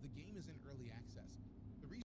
the game is in early access. The reason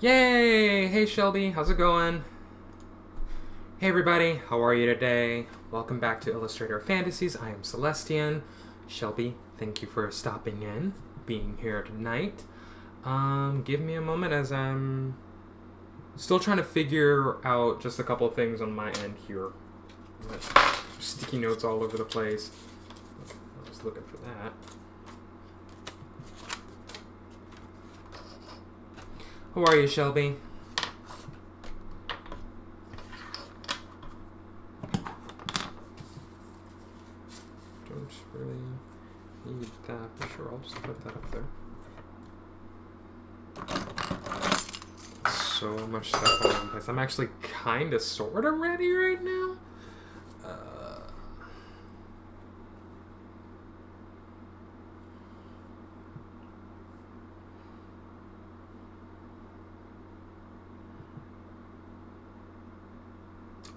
Yay! Hey Shelby, how's it going? Hey everybody, how are you today? Welcome back to Illustrator Fantasies. I am Celestian. Shelby, thank you for stopping in, being here tonight. Give me a moment as I'm still trying to figure out just a couple of things on my end here. Sticky notes all over the place. I was looking for that. How are you, Shelby? Don't really need that for sure. I'll just put that up there. So much stuff all over the place. I'm actually kind of sort of ready right now.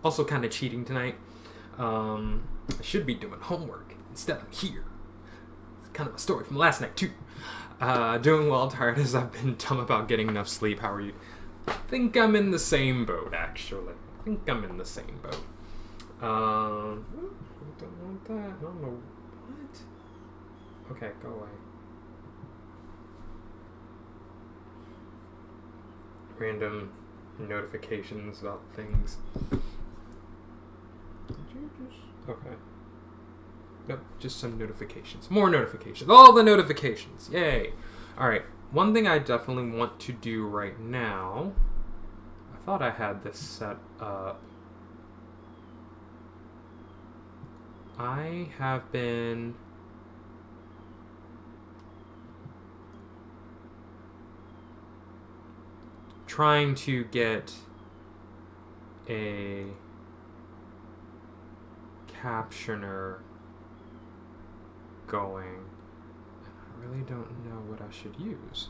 Also kind of cheating tonight. I should be doing homework. Instead I'm here. It's kind of a story from last night too. Doing well, tired as I've been dumb about getting enough sleep. How are you? I think I'm in the same boat, actually. I think I'm in the same boat. I don't want that. I don't know. What? Okay, go away. Random notifications about things. Did you just... Okay. Nope, just some notifications. More notifications. All the notifications. Yay. Alright, one thing I definitely want to do right now... I thought I had this set up. I have been... trying to get a captioner going. I really don't know what I should use.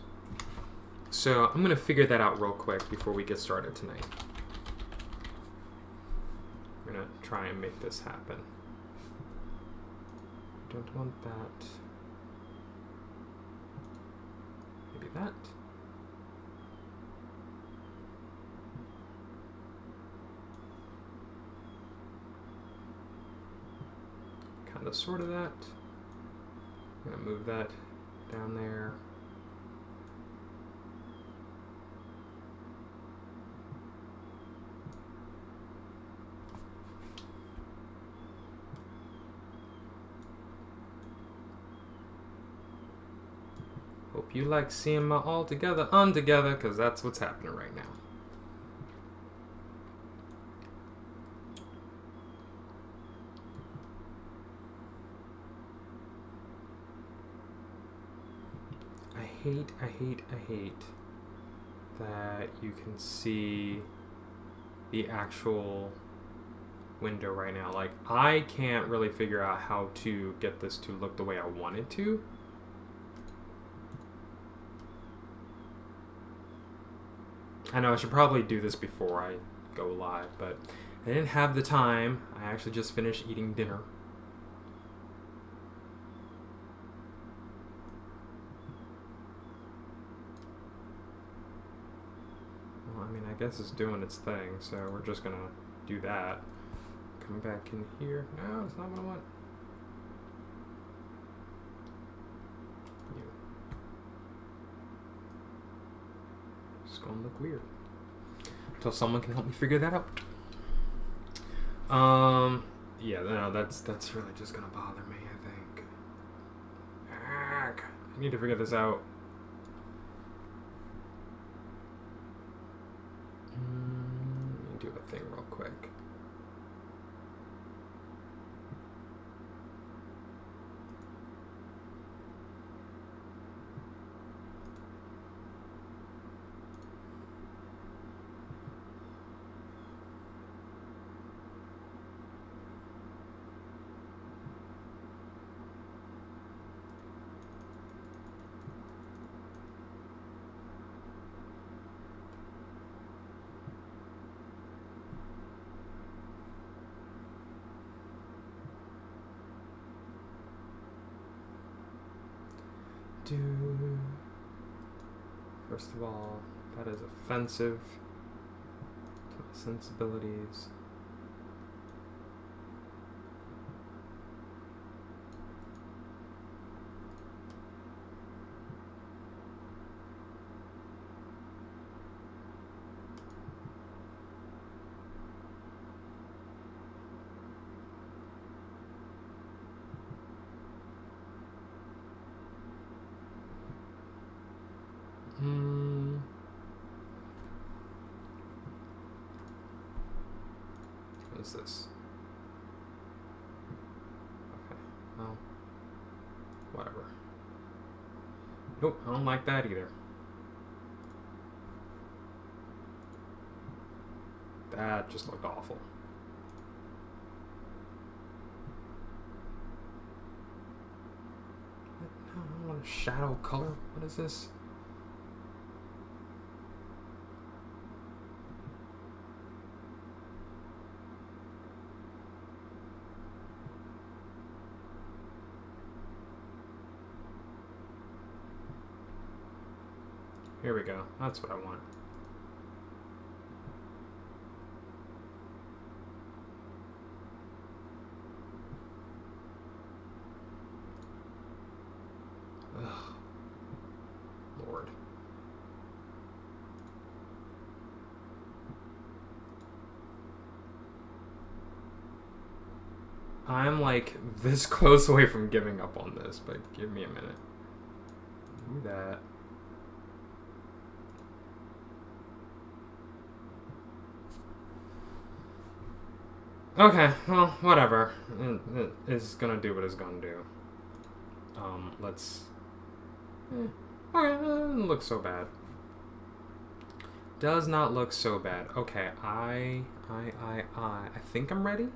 So I'm going to figure that out real quick before we get started tonight. I'm going to try and make this happen. Don't want that. Maybe that. Kind of sort of that. I'm going to move that down there. Hope you like seeing my all together, untogether, because that's what's happening right now. I hate that you can see the actual window right now. Like, I can't really figure out how to get this to look the way I want it to. I know I should probably do this before I go live, but I didn't have the time. I actually just finished eating dinner. I mean, I guess it's doing its thing, so we're just gonna do that. Come back in here. No, it's not what I want. It's gonna look weird. Until someone can help me figure that out. Yeah, no, that's really just gonna bother me, I think. I need to figure this out. Let me do a thing real quick. First of all, That is offensive to my sensibilities. What is this? Okay, well, whatever. Nope, I don't like that either. That just looked awful. No, I don't want a shadow color. What is this? Here we go. That's what I want. Ugh. Lord. I'm like this close away from giving up on this, but give me a minute. Do that. Okay, well, whatever. It is gonna do what it's gonna do. Let's... Alright, doesn't look so bad. Does not look so bad. Okay, I think I'm ready.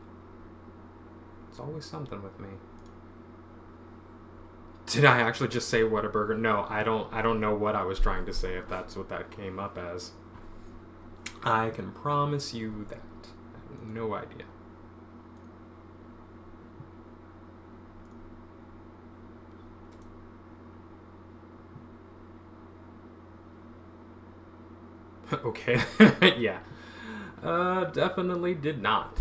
It's always something with me. Did I actually just say Whataburger? No, I don't know what I was trying to say, if that's what that came up as. I can promise you that. I have no idea. Okay. Yeah. Definitely did not.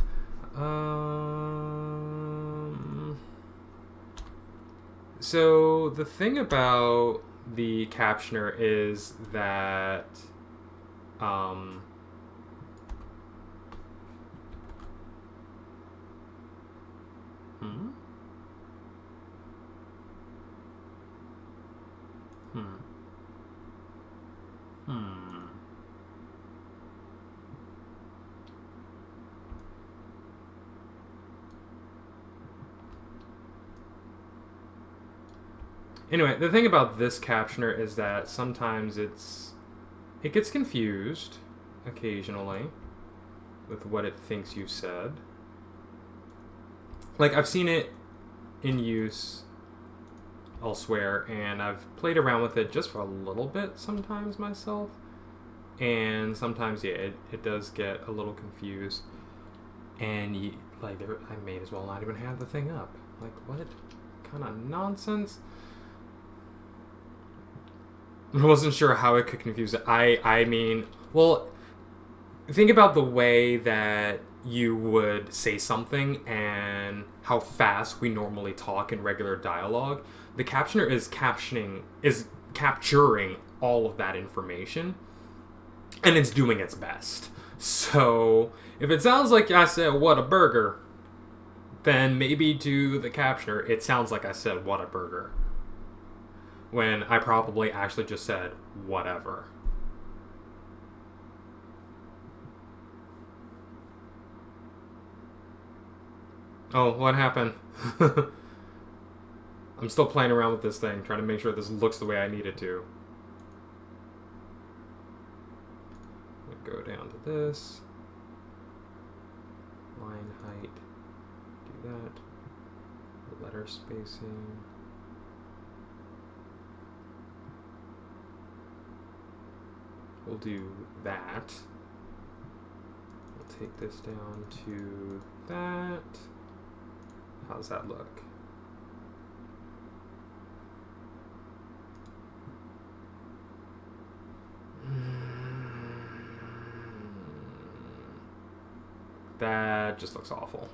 So the thing about the captioner is that Anyway, the thing about this captioner is that sometimes it gets confused occasionally with what it thinks you said. Like, I've seen it in use elsewhere, and I've played around with it just for a little bit sometimes myself. And sometimes, yeah, it does get a little confused. And, I may as well not even have the thing up. Like, what kind of nonsense? I wasn't sure how it could confuse it. I mean, well, think about the way that you would say something and how fast we normally talk in regular dialogue. The captioner is capturing all of that information, and it's doing its best. So, if it sounds like I said, "What a burger," then maybe to the captioner, it sounds like I said, "What a burger," when I probably actually just said, "Whatever." Oh, what happened? I'm still playing around with this thing, trying to make sure this looks the way I need it to. Go down to this. Line height. Do that. Letter spacing. We'll do that. We'll take this down to that. How's that look? That just looks awful.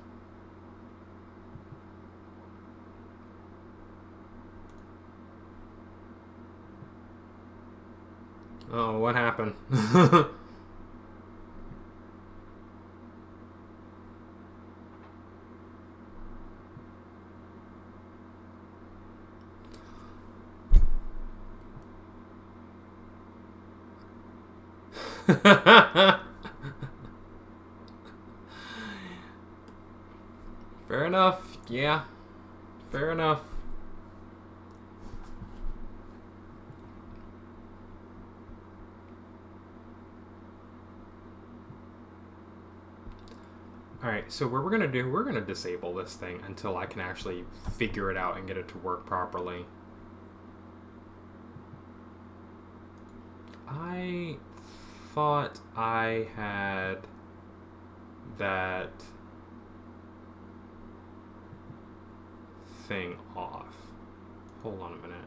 Oh, what happened? Fair enough. Yeah. Fair enough. Alright, so what we're going to do, we're going to disable this thing until I can actually figure it out and get it to work properly. I thought I had that thing off. Hold on a minute.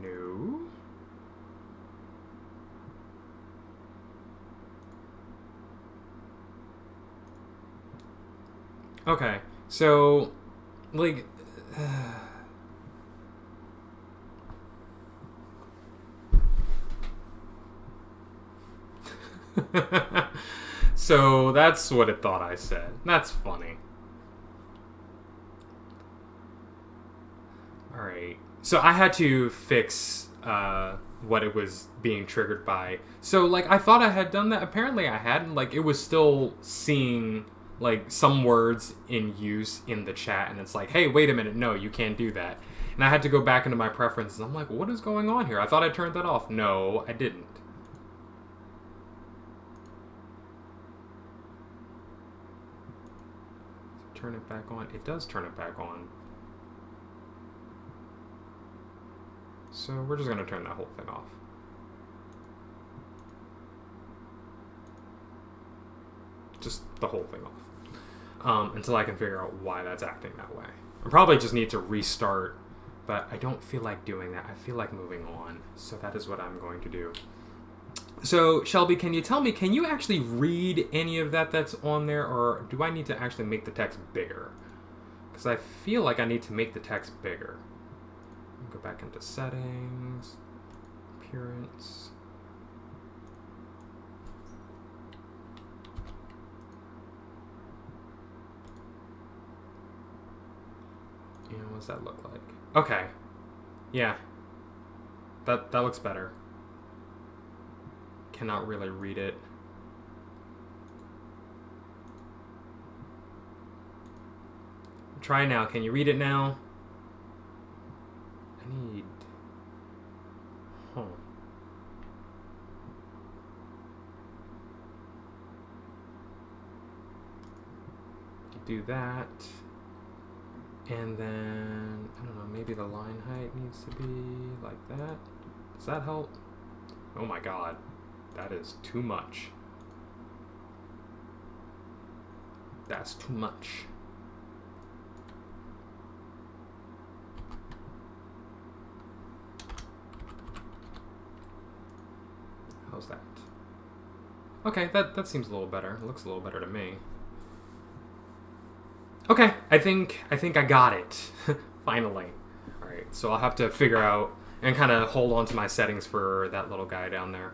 No. Okay, so, like, so that's what it thought I said. That's funny. Alright, so I had to fix what it was being triggered by. So, like, I thought I had done that. Apparently I hadn't. Like, it was still seeing, like, some words in use in the chat, and it's like, hey, wait a minute, no, you can't do that. And I had to go back into my preferences. I'm like, what is going on here? I thought I turned that off. No, I didn't. Turn it back on. It does turn it back on. So we're just going to turn that whole thing off. Just the whole thing off. Until I can figure out why that's acting that way. I probably just need to restart, but I don't feel like doing that. I feel like moving on. So that is what I'm going to do. So, Shelby, can you tell me, can you actually read any of that that's on there, or do I need to actually make the text bigger? Because I feel like I need to make the text bigger. Go back into settings, appearance. And what does that look like? Okay. Yeah. That looks better. Cannot really read it. Try now. Can you read it now? I need... Huh. Do that. And then, I don't know, maybe the line height needs to be like that. Does that help? Oh my god. That is too much. That's too much. How's that? Okay, that seems a little better. It looks a little better to me. Okay, I think I got it. Finally. Alright, so I'll have to figure out and kind of hold on to my settings for that little guy down there.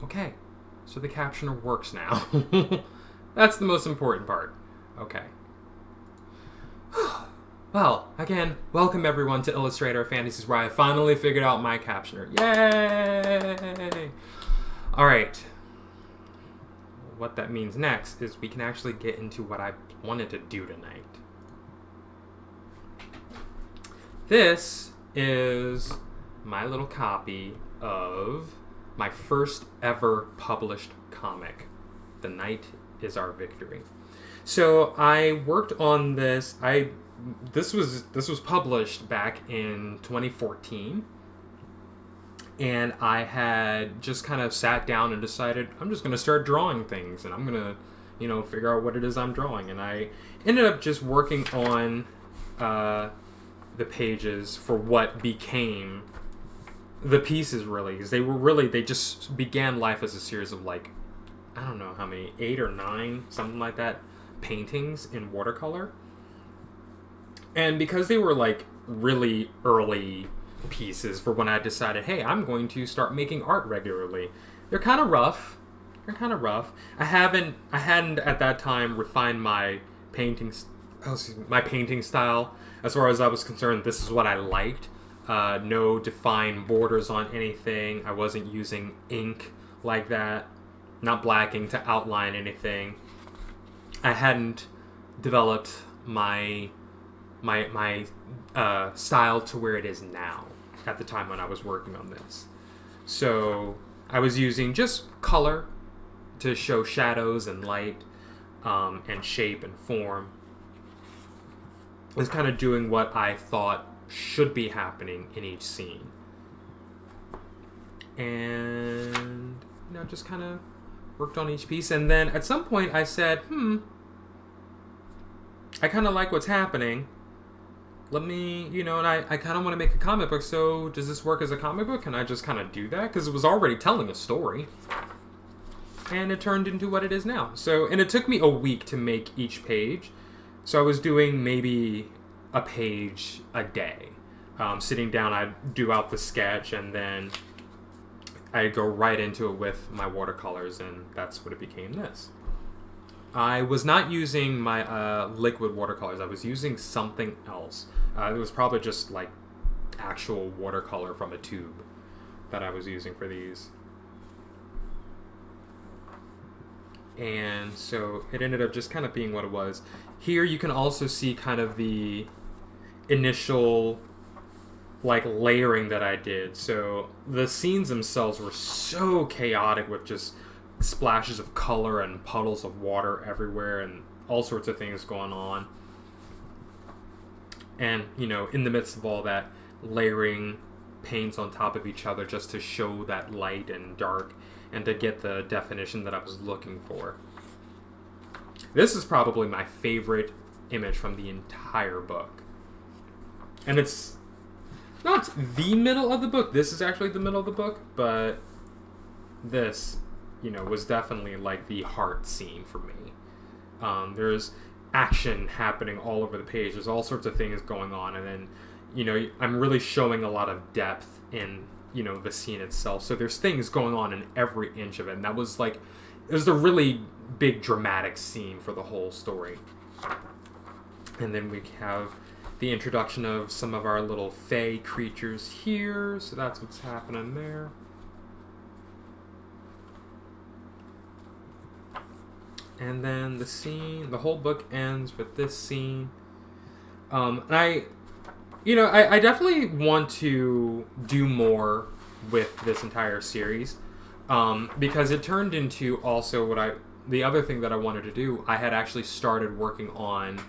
Okay, so the captioner works now. That's the most important part. Okay. Well, again, welcome everyone to Illustrator Fantasies, where I finally figured out my captioner. Yay! Alright. What that means next is we can actually get into what I wanted to do tonight. This is my little copy of my first ever published comic, The Night Is Our Victory. So I worked on this. I this was published back in 2014, and I had just kind of sat down and decided I'm just going to start drawing things, and I'm going to, you know, figure out what it is I'm drawing. And I ended up just working on the pages for what became the pieces, really, because they just began life as a series of, like, I don't know how many, 8 or 9, something like that, paintings in watercolor. And because they were, like, really early pieces for when I decided, hey, I'm going to start making art regularly, they're kind of rough. I hadn't at that time refined my painting style. As far as I was concerned, this is what I liked. No defined borders on anything. I wasn't using ink like that, not black ink to outline anything. I hadn't developed my style to where it is now at the time when I was working on this. So I was using just color to show shadows and light, and shape and form. I was kind of doing what I thought should be happening in each scene. And, you know, just kind of worked on each piece. And then at some point I said, I kind of like what's happening. Let me, you know, and I kind of want to make a comic book, so does this work as a comic book? Can I just kind of do that? Because it was already telling a story. And it turned into what it is now. So, and it took me a week to make each page. So I was doing maybe a page a day. Sitting down, I'd do out the sketch, and then I'd go right into it with my watercolors, and that's what it became this. I was not using my liquid watercolors. I was using something else. It was probably just like actual watercolor from a tube that I was using for these. And so it ended up just kind of being what it was. Here you can also see kind of the initial like layering that I did. So the scenes themselves were so chaotic with just splashes of color and puddles of water everywhere and all sorts of things going on. And, you know, in the midst of all that, layering paints on top of each other just to show that light and dark and to get the definition that I was looking for. This is probably my favorite image from the entire book. And it's not the middle of the book. This is actually the middle of the book, but this, you know, was definitely like the heart scene for me. There's action happening all over the page. There's all sorts of things going on, and then, you know, I'm really showing a lot of depth in, you know, the scene itself. So there's things going on in every inch of it, and that was like, it was the really big dramatic scene for the whole story. And then we have the introduction of some of our little fae creatures here, so that's what's happening there. And then the scene, the whole book ends with this scene. And I definitely want to do more with this entire series, because it turned into also the other thing that I wanted to do. I had actually started working on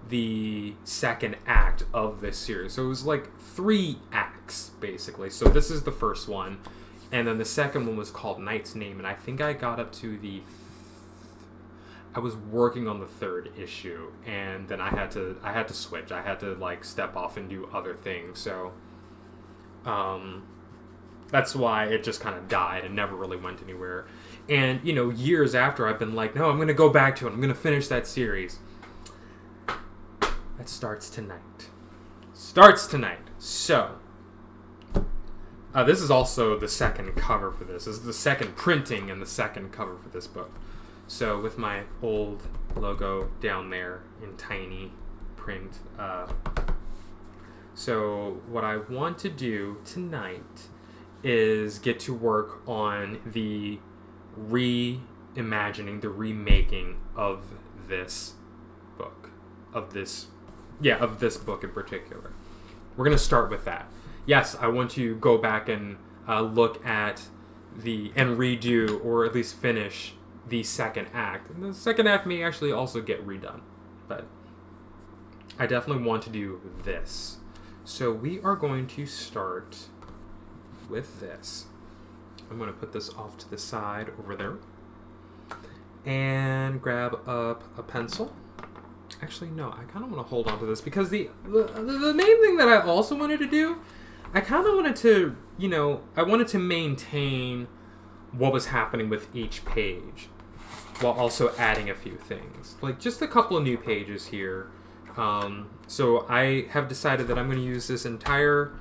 the second act of this series. So it was like 3 acts, basically. So this is the first one, and then the second one was called Knight's Name, and I think I got up to I was working on the 3rd issue, and then I had to switch. I had to like step off and do other things. So that's why it just kind of died and never really went anywhere. And, you know, years after, I've been like, no, I'm going to go back to it. I'm going to finish that series. That starts tonight. So this is also the second cover for this. This is the second printing and the second cover for this book. So with my old logo down there in tiny print. So what I want to do tonight is get to work on the reimagining, the remaking of this book. Of this book in particular. We're going to start with that. Yes, I want to go back and look at and redo, or at least finish, the second act. And the second act may actually also get redone. But I definitely want to do this. So we are going to start with this. I'm going to put this off to the side over there. And grab up a pencil. Actually, no, I kind of want to hold on to this because the main thing that I also wanted to do, I kind of wanted to, you know, I wanted to maintain what was happening with each page while also adding a few things. Like just a couple of new pages here. So I have decided that I'm going to use this entire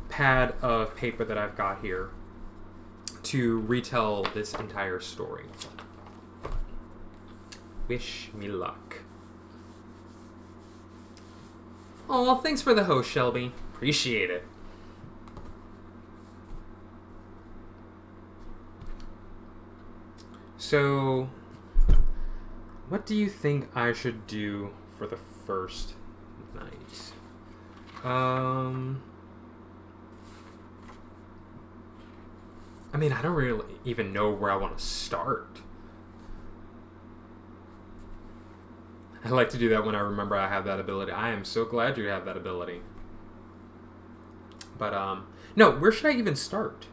pad of paper that I've got here to retell this entire story. Wish me luck. Aw, thanks for the host, Shelby. Appreciate it. So, what do you think I should do for the first night? I mean, I don't really even know where I want to start. I like to do that when I remember I have that ability. I am so glad you have that ability. But, no, where should I even start?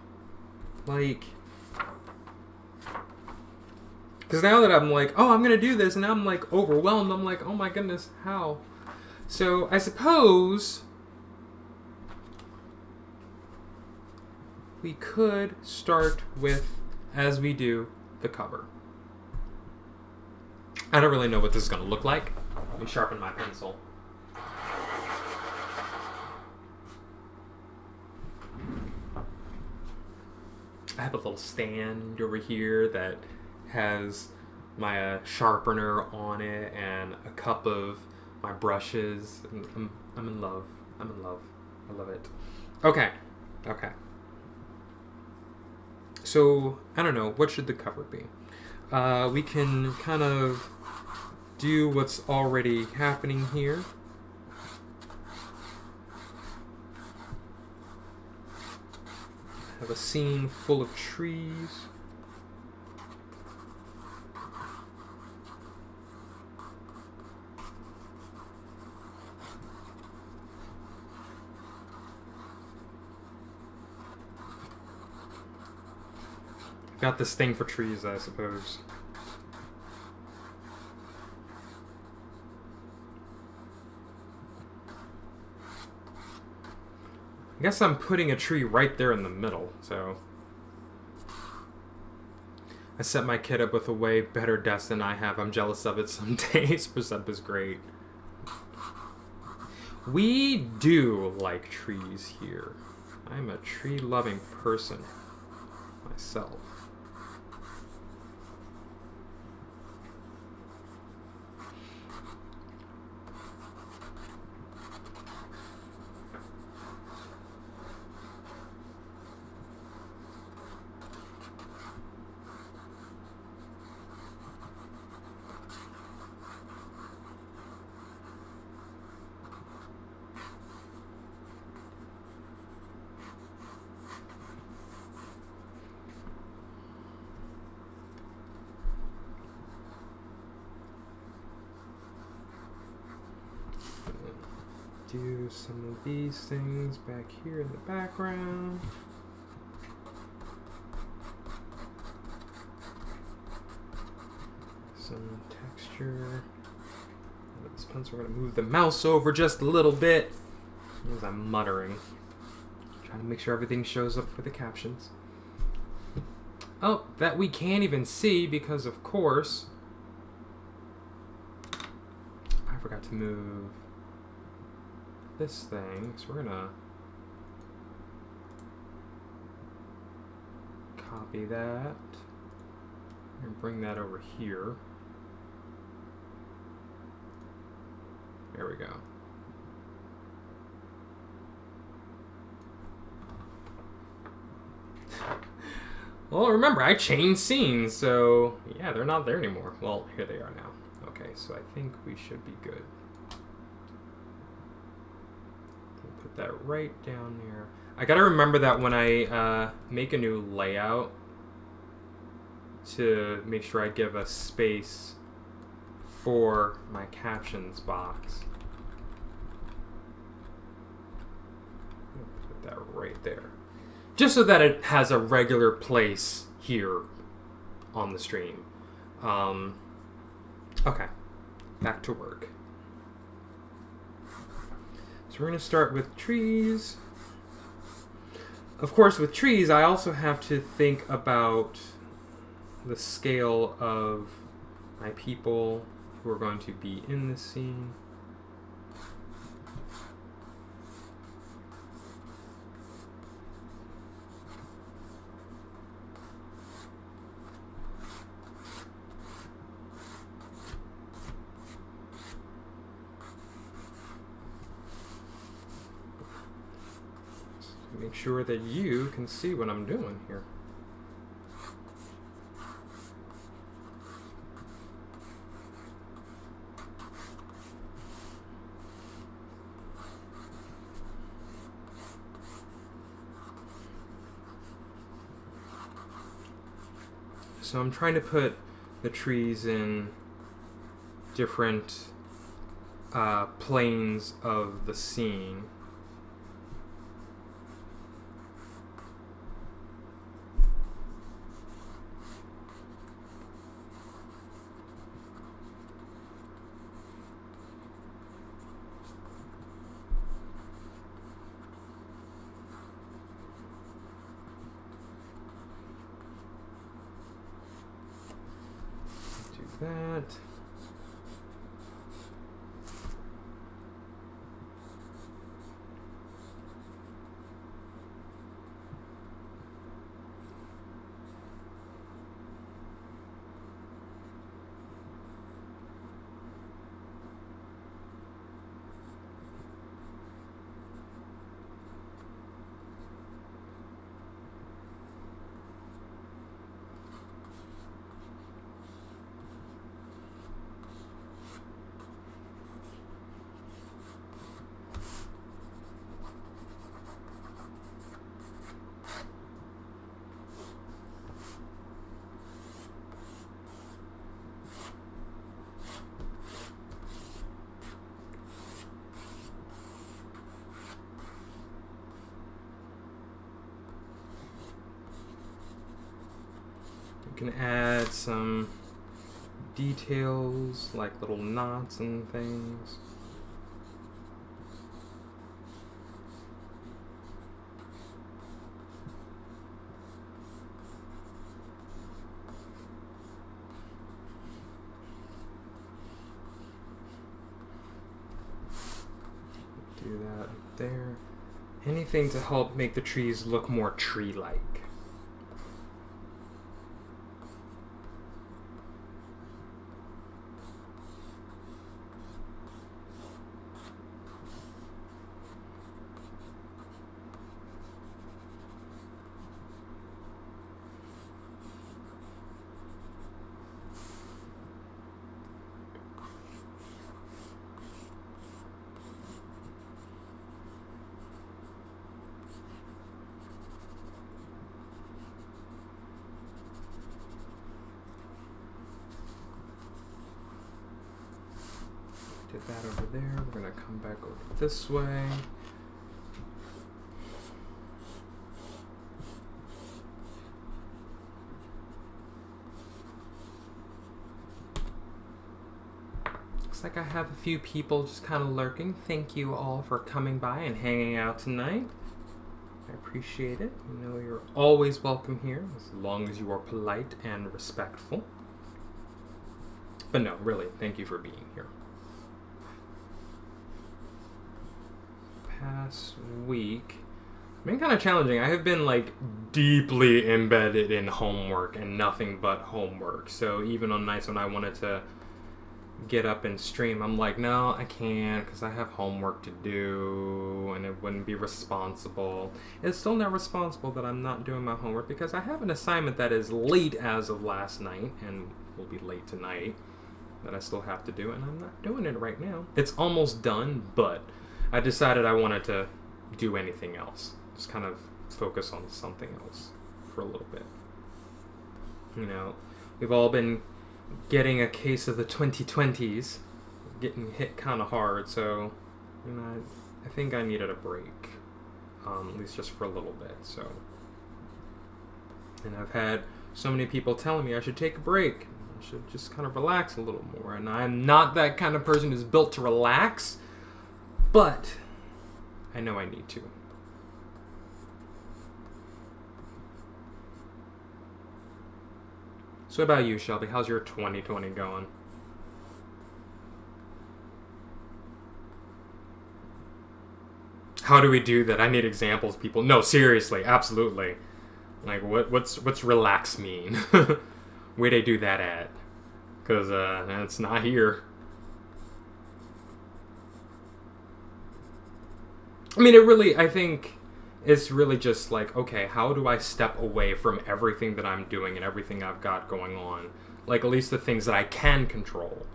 Like, because now that I'm like, oh, I'm going to do this, and now I'm like overwhelmed. I'm like, oh my goodness, how? So, I suppose we could start with, as we do, the cover. I don't really know what this is going to look like. Let me sharpen my pencil. I have a little stand over here that has my sharpener on it and a cup of my brushes. I'm in love. I'm in love. I love it. Okay. Okay. So, I don't know. What should the cover be? We can kind of do what's already happening here. Have a scene full of trees. Got this thing for trees, I suppose. I guess I'm putting a tree right there in the middle, so I set my kid up with a way better desk than I have. I'm jealous of it some days. Percent is great. We do like trees here. I'm a tree-loving person myself. Do some of these things back here in the background. Some texture. With this pencil, we're going to move the mouse over just a little bit as I'm muttering. Trying to make sure everything shows up for the captions. Oh, that we can't even see because, of course, I forgot to move this thing, so we're gonna copy that and bring that over here. There we go. Well, remember, I changed scenes, so yeah, they're not there anymore. Well, here they are now. Okay, so I think we should be good. Put that right down there. I gotta remember that when I make a new layout to make sure I give a space for my captions box. put that right there. Just so that it has a regular place here on the stream. Okay, back to work. So we're going to start with trees. Of course, with trees, I also have to think about the scale of my people who are going to be in this scene. Make sure that you can see what I'm doing here. So I'm trying to put the trees in different planes of the scene. That. You can add some details like little knots and things. Do that there. Anything to help make the trees look more tree-like. Did that over there. We're going to come back over this way. Looks like I have a few people just kind of lurking. Thank you all for coming by and hanging out tonight. I appreciate it. You know you're always welcome here, as long as you are polite and respectful. But no, really, thank you for being here. Past week, it's been kind of challenging. I have been like deeply embedded in homework and nothing but homework. So even on nights when I wanted to get up and stream, I'm like, no, I can't because I have homework to do and it wouldn't be responsible. It's still not responsible that I'm not doing my homework because I have an assignment that is late as of last night and will be late tonight that I still have to do, and I'm not doing it right now. It's almost done, but I decided I wanted to do anything else. Just kind of focus on something else for a little bit. You know, we've all been getting a case of the 2020s, getting hit kind of hard, so, you know, I think I needed a break. at least just for a little bit. So, and I've had so many people telling me I should take a break. I should just kind of relax a little more. And I'm not that kind of person who's built to relax, but I know I need to. So what about you, Shelby? How's your 2020 going? How do we do that? I need examples, people. No, seriously, absolutely. Like, what's relax mean? Where they do that at? Because it's not here. I mean, I think it's really just like, okay, how do I step away from everything that I'm doing and everything I've got going on? Like, at least the things that I can control.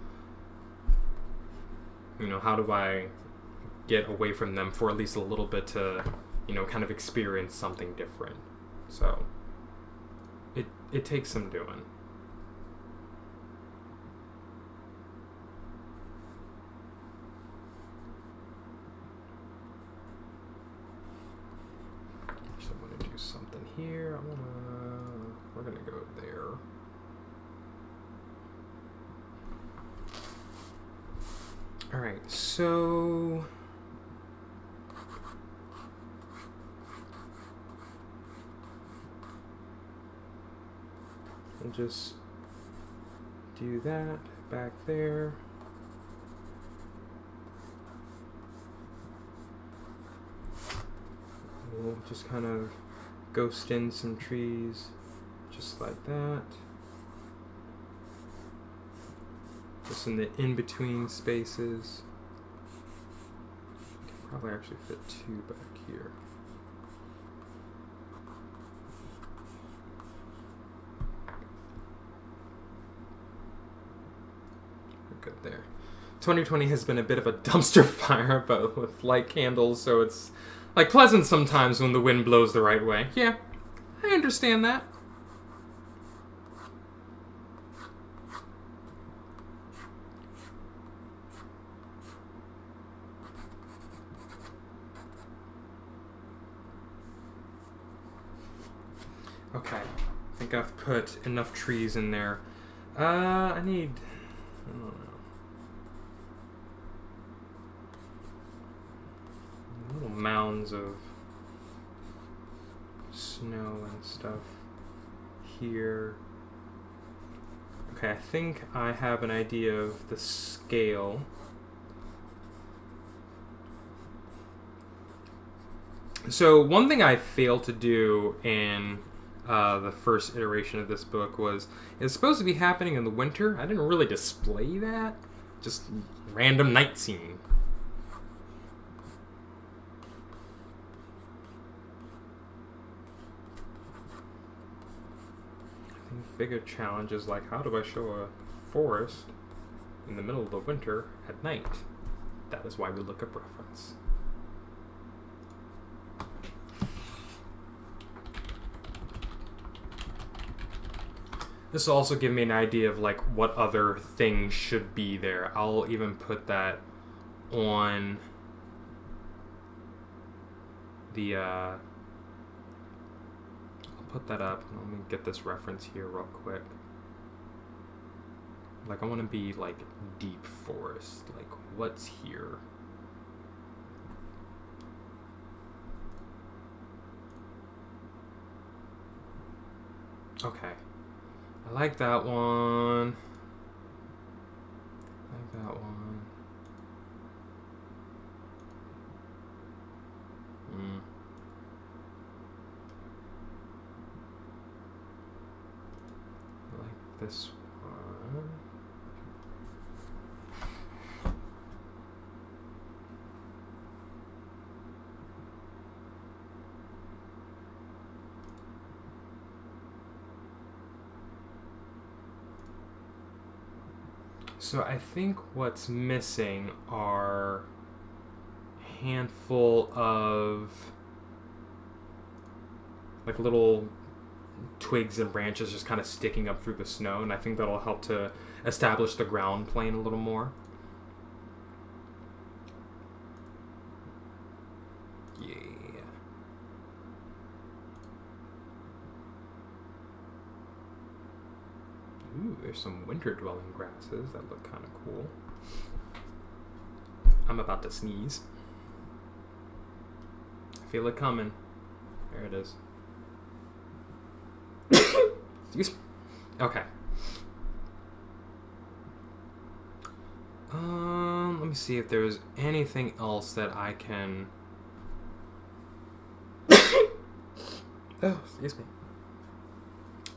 You know, how do I get away from them for at least a little bit to, you know, kind of experience something different? So, it takes some doing. So I'm gonna do something here. We're gonna go there. All right, so we'll just do that back there. We'll just kind of ghost in some trees, just like that. Just in the in-between spaces. Can probably actually fit two back here. We're good there. 2020 has been a bit of a dumpster fire, but with light candles, so it's like pleasant sometimes when the wind blows the right way. Yeah, I understand that. Okay, I think I've put enough trees in there. I need, I don't know, little mounds of snow and stuff here. Okay, I think I have an idea of the scale. So one thing I failed to do in the first iteration of this book was, it's supposed to be happening in the winter. I didn't really display that. Just random night scene. I think bigger challenge is like, how do I show a forest in the middle of the winter at night? That is why we look up reference. This will also give me an idea of like what other things should be there. I'll even put that on the I'll put that up. Let me get this reference here real quick. Like, I want to be like deep forest. Like, what's here? Okay. I like that one. I like that one. I like this one. So I think what's missing are a handful of like little twigs and branches just kind of sticking up through the snow, and I think that'll help to establish the ground plane a little more. Yeah. Ooh, there's some winter dwelling grasses that look kind of cool. I'm about to sneeze. I feel it coming. There it is. Excuse me. Okay. Let me see if there's anything else that I can... Oh, excuse me.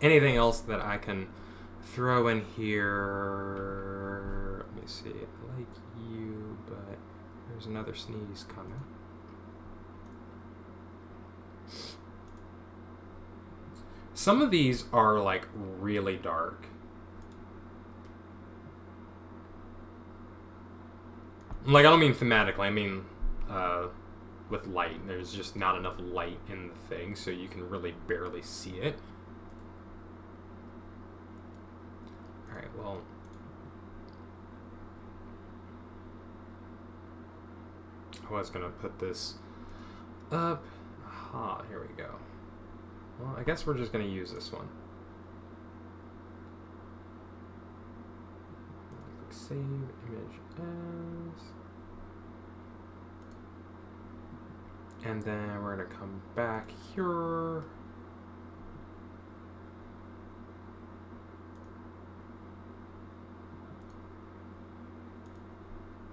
Anything else that I can throw in here? Let me see. I like you, but there's another sneeze coming. Some of these are like really dark. Like, I don't mean thematically, I mean with light. There's just not enough light in the thing, so you can really barely see it. Alright, well... I was gonna put this up. Aha, here we go. Well, I guess we're just gonna use this one. Click save image as. And then we're gonna come back here.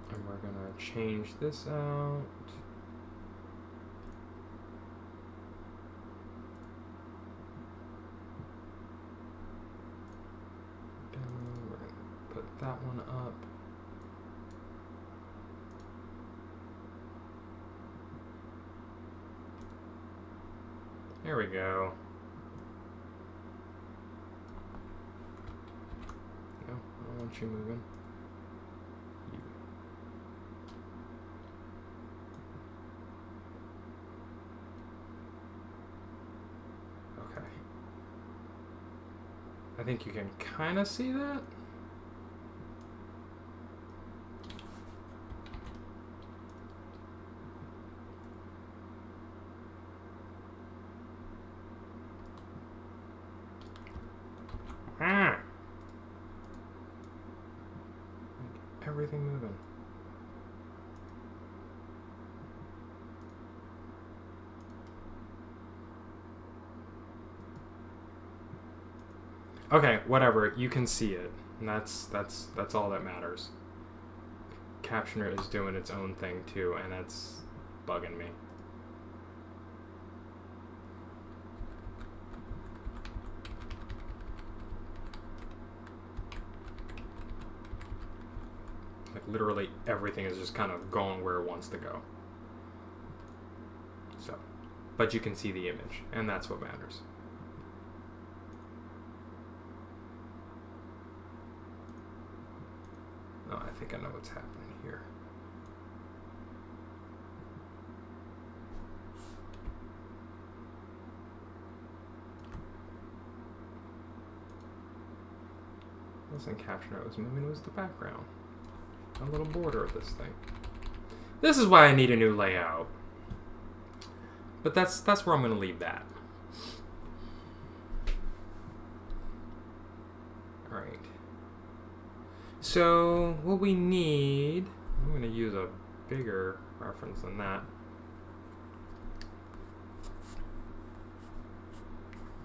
And we're gonna change this out. We're gonna put that one up. There we go. No, I don't want you moving. You. Okay. I think you can kind of see that. Everything moving. Okay, whatever. You can see it. And that's all that matters. Captioner is doing its own thing too, and that's bugging me. Like, literally everything is just kind of going where it wants to go. So, but you can see the image, and that's what matters. Oh, I think I know what's happening here. It wasn't Captioner I was moving, it was the background. A little border of this thing. This is why I need a new layout. But that's where I'm going to leave that. Alright. So, what we need... I'm going to use a bigger reference than that.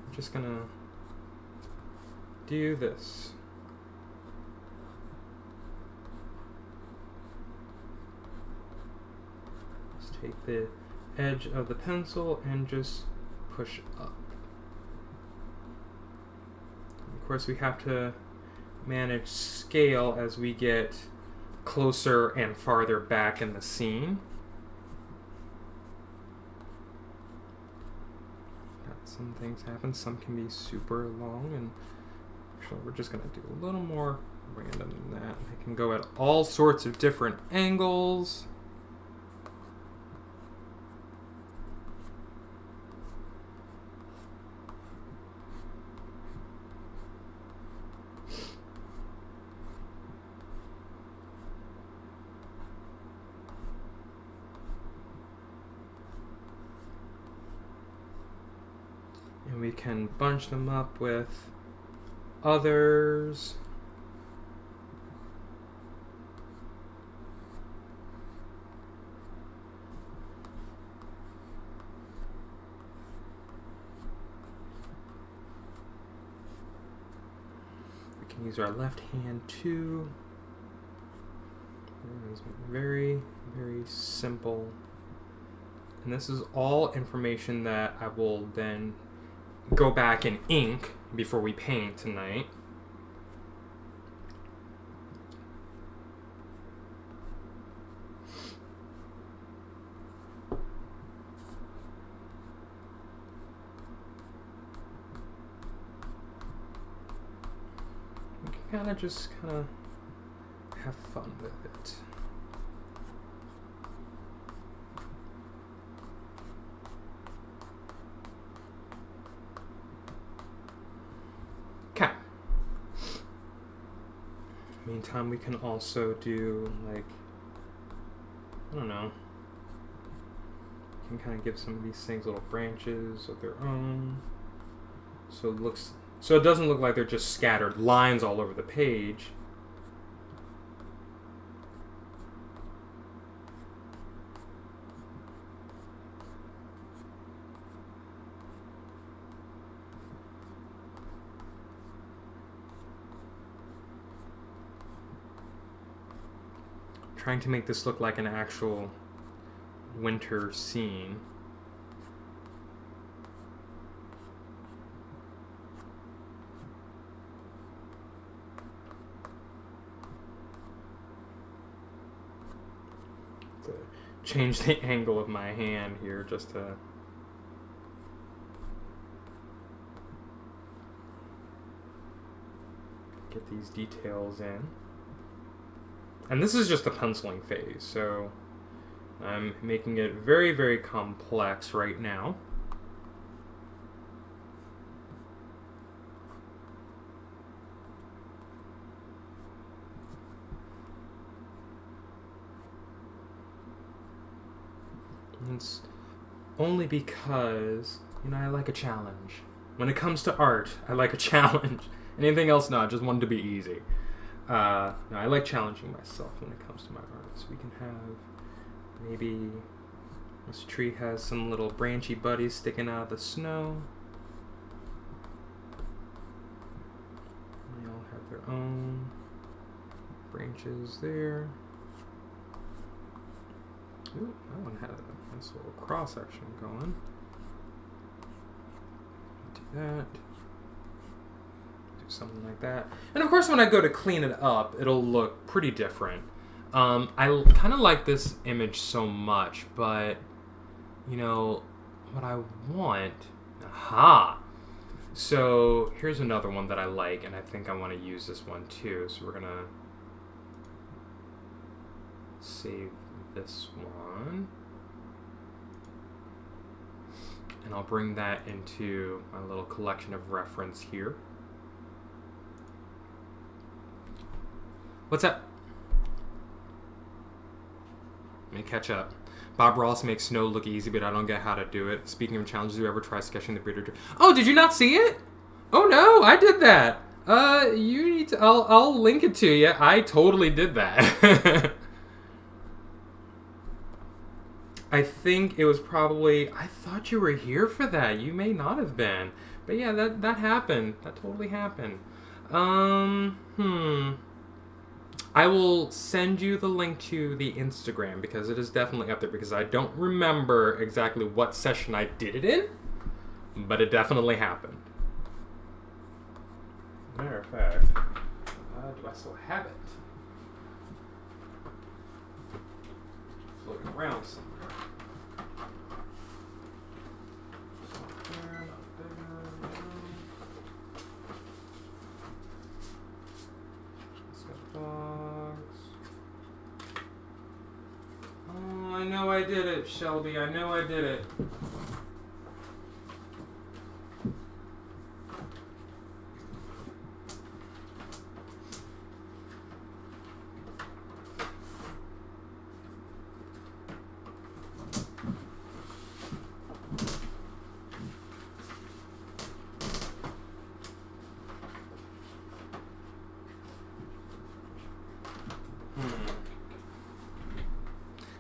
I'm just going to do this. Take the edge of the pencil and just push up. Of course, we have to manage scale as we get closer and farther back in the scene. Some things happen, some can be super long, and actually we're just going to do a little more random than that. I can go at all sorts of different angles. And we can bunch them up with others. We can use our left hand too. It's very, very simple. And this is all information that I will then go back and ink before we paint tonight. We can kind of just have fun with it. Okay. Meantime, we can also do, like, I don't know. We can kind of give some of these things little branches of their own. So it doesn't look like they're just scattered lines all over the page. Trying to make this look like an actual winter scene. To change the angle of my hand here just to get these details in. And this is just the penciling phase, so I'm making it very, very complex right now. And it's only because, you know, I like a challenge. When it comes to art, I like a challenge. Anything else, no, I just want it to be easy. No, I like challenging myself when it comes to my art. So we can have, maybe this tree has some little branchy buddies sticking out of the snow. They all have their own branches there. Ooh, that one had a nice little cross section going. Do that. Something like that. And of course when I go to clean it up, it'll look pretty different. I kind of like this image so much, but you know what I want. Aha! So here's another one that I like, and I think I want to use this one too. So we're gonna save this one, and I'll bring that into my little collection of reference here. What's up? Let me catch up. Bob Ross makes snow look easy, but I don't get how to do it. Speaking of challenges, do you ever try sketching the bearded? Oh, did you not see it? Oh no, I did that. You need to. I'll link it to you. I totally did that. I think it was probably. I thought you were here for that. You may not have been, but yeah, that happened. That totally happened. I will send you the link to the Instagram because it is definitely up there, because I don't remember exactly what session I did it in, but it definitely happened. Matter of fact, do I still have it? Floating around somewhere. Oh, I know I did it, Shelby. I know I did it.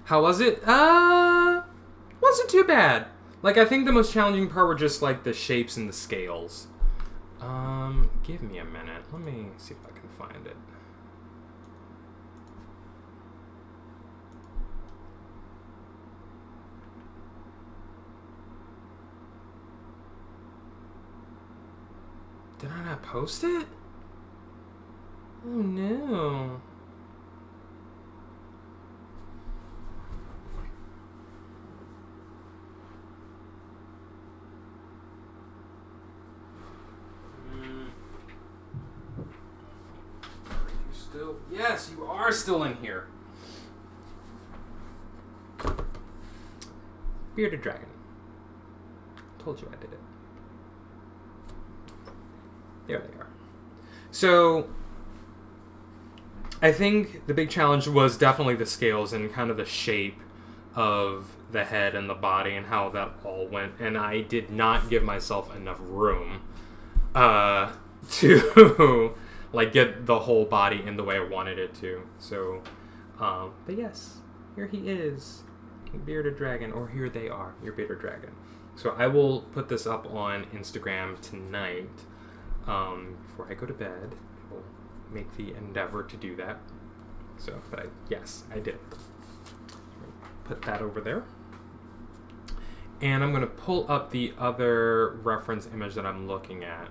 How was it? Wasn't too bad. Like, I think the most challenging part were just, like, the shapes and the scales. Give me a minute. Let me see if I can find it. Did I not post it? Oh, no. Yes, you are still in here. Bearded dragon. Told you I did it. There they are. So, I think the big challenge was definitely the scales and kind of the shape of the head and the body and how that all went. And I did not give myself enough room to like get the whole body in the way I wanted it to. So, but yes, here he is, bearded dragon, or here they are, your bearded dragon. So I will put this up on Instagram tonight before I go to bed. I will make the endeavor to do that. So, but yes, I did. Put that over there. And I'm going to pull up the other reference image that I'm looking at.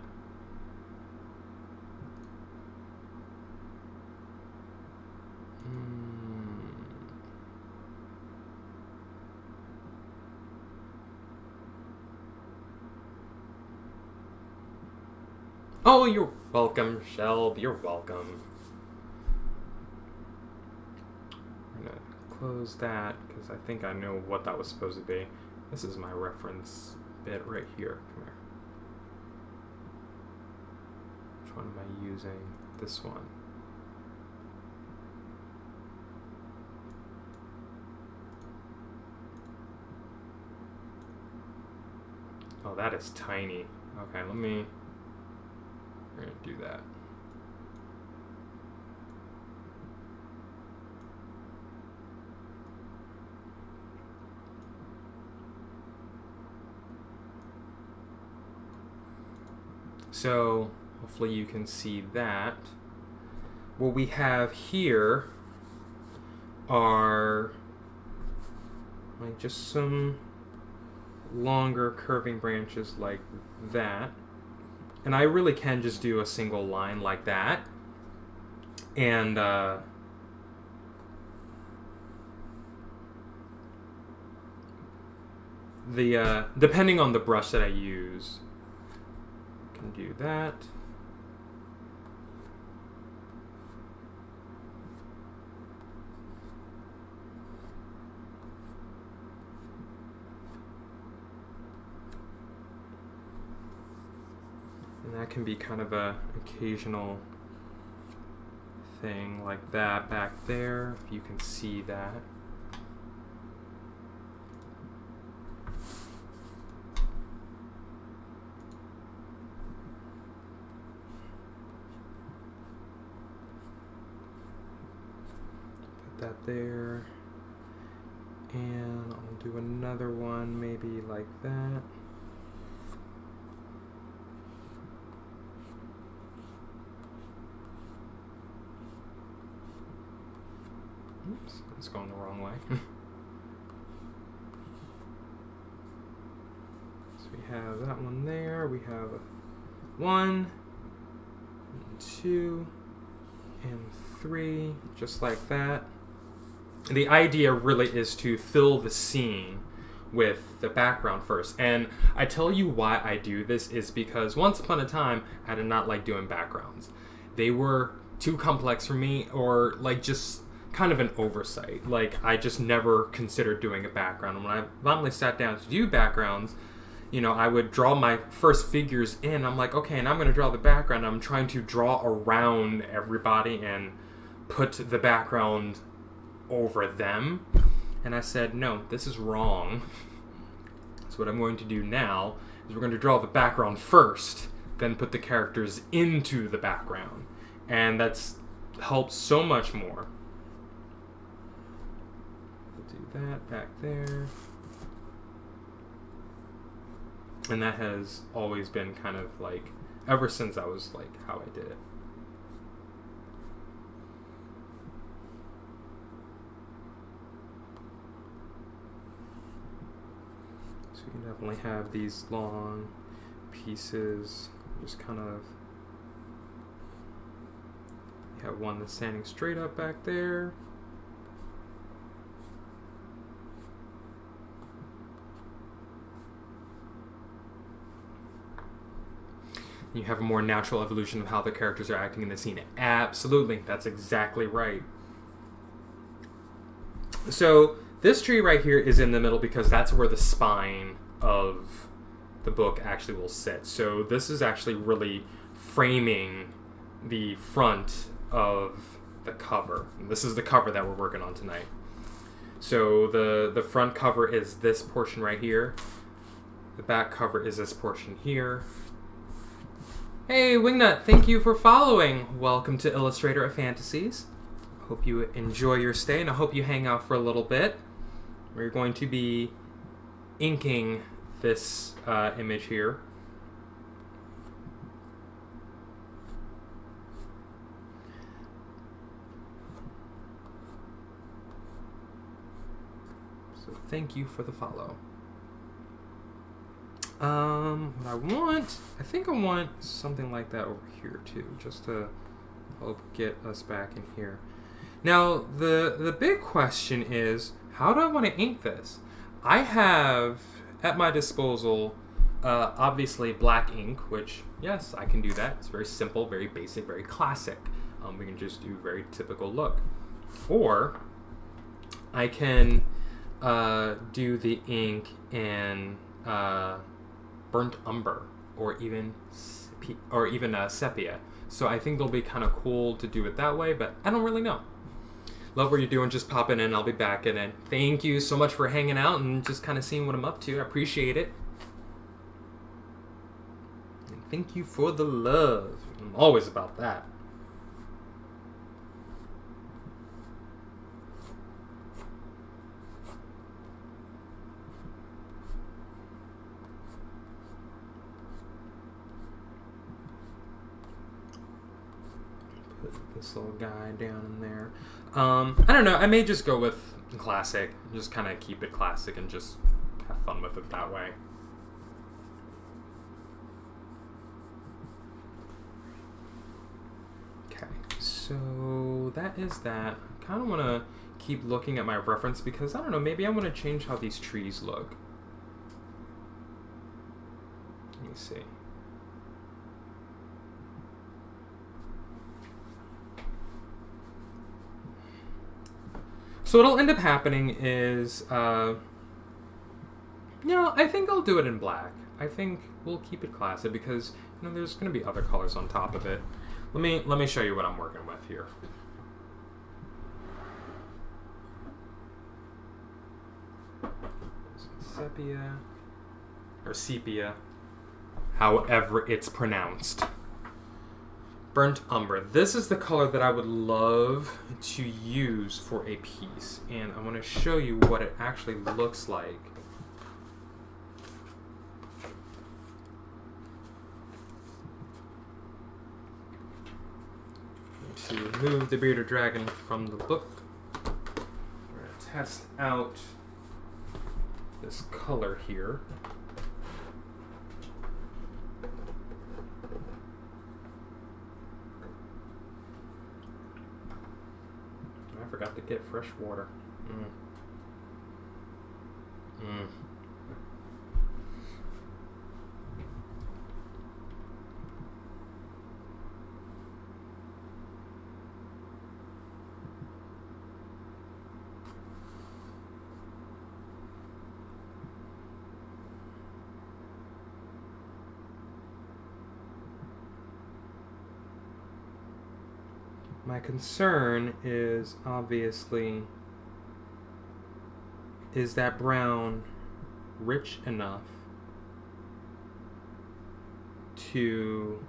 Oh, you're welcome, Shelb. You're welcome. I'm going to close that because I think I know what that was supposed to be. This is my reference bit right here. Come here. Which one am I using? This one. Oh, that is tiny. Okay, let me... We're going to do that. So, hopefully you can see that. What we have here are like just some longer curving branches like that. And I really can just do a single line like that. And depending on the brush that I use, I can do that. And that can be kind of a occasional thing like that back there, if you can see that. Put that there. And I'll do another one maybe like that. Oops, it's going the wrong way. So we have that one there. We have 1, 2, and 3, just like that. And the idea really is to fill the scene with the background first. And I tell you why I do this is because once upon a time, I did not like doing backgrounds. They were too complex for me, or like just kind of an oversight. Like, I just never considered doing a background. When I finally sat down to do backgrounds, you know, I would draw my first figures in. I'm like, okay, and I'm going to draw the background. I'm trying to draw around everybody and put the background over them. And I said, no, this is wrong. So what I'm going to do now is we're going to draw the background first, then put the characters into the background. And that's helped so much more. that back there. And that has always been kind of like, ever since that was like how I did it. So you can definitely have these long pieces, just kind of, you have one that's standing straight up back there. You have a more natural evolution of how the characters are acting in the scene. Absolutely, that's exactly right. So this tree right here is in the middle because that's where the spine of the book actually will sit. So this is actually really framing the front of the cover. And this is the cover that we're working on tonight. So the front cover is this portion right here. The back cover is this portion here. Hey, Wingnut, thank you for following. Welcome to Illustrator of Fantasies. Hope you enjoy your stay, and I hope you hang out for a little bit. We're going to be inking this image here. So thank you for the follow. What I think I want something like that over here too, just to help get us back in here. Now, the big question is, how do I want to ink this? I have at my disposal, obviously black ink, which, yes, I can do that. It's very simple, very basic, very classic. We can just do very typical look. Or I can do the ink in burnt umber, or even sepia. So I think it'll be kind of cool to do it that way, but I don't really know. Love what you're doing. Just popping in. I'll be back in it. Thank you so much for hanging out and just kind of seeing what I'm up to. I appreciate it. And thank you for the love. I'm always about that. This little guy down in there. I don't know. I may just go with classic. Just kind of keep it classic and just have fun with it that way. Okay, so that is that. I kind of want to keep looking at my reference because, I don't know, maybe I want to change how these trees look. Let me see. So what'll end up happening is, I think I'll do it in black. I think we'll keep it classic because, there's going to be other colors on top of it. Let me show you what I'm working with here. Sepia, or sepia, however it's pronounced. Burnt umber. This is the color that I would love to use for a piece, and I want to show you what it actually looks like. To remove the bearded dragon from the book, we're going to test out this color here. I forgot to get fresh water. My concern is, obviously, is that brown rich enough to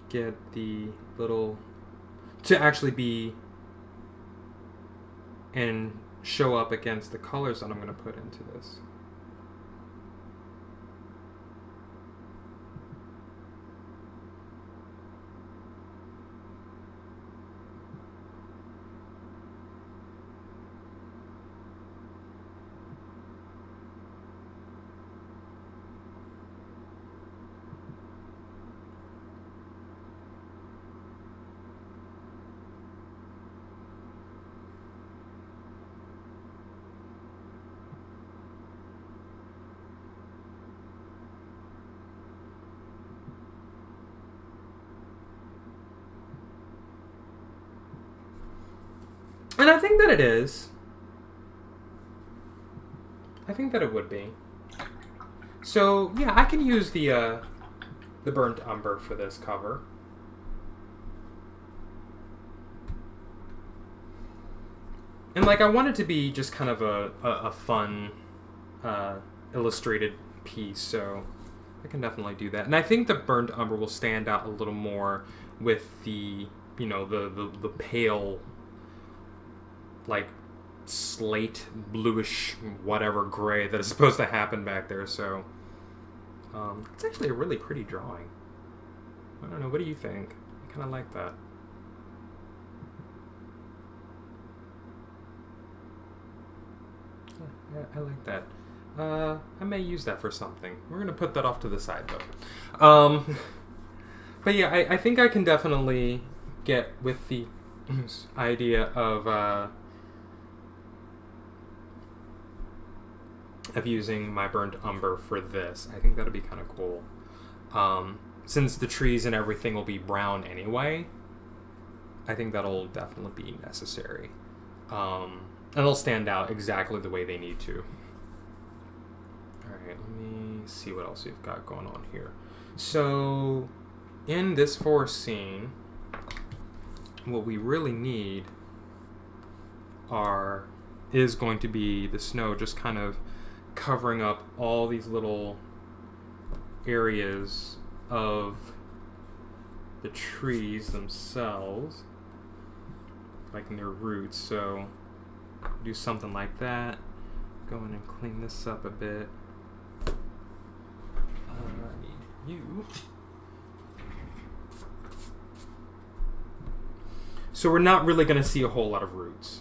get the little, to actually be in show up against the colors that I'm going to put into this. And I think that it is. I think that it would be. So, yeah, I can use the burnt umber for this cover. And, like, I want it to be just kind of a fun illustrated piece, so I can definitely do that. And I think the burnt umber will stand out a little more with the, you know, the pale, like, slate, bluish, whatever gray that is supposed to happen back there. So it's actually a really pretty drawing. I don't know, what do you think? I kind of like that. Yeah, I like that. I may use that for something. We're gonna put that off to the side though. But yeah, I think I can definitely get with the idea of using my burnt umber for this. I think that'll be kind of cool. Since the trees and everything will be brown anyway, I think that'll definitely be necessary. And they'll stand out exactly the way they need to. Alright, let me see what else we've got going on here. So, in this forest scene, what we really need is going to be the snow just kind of covering up all these little areas of the trees themselves, like in their roots. So do something like that. Go in and clean this up a bit. I need you. So we're not really going to see a whole lot of roots.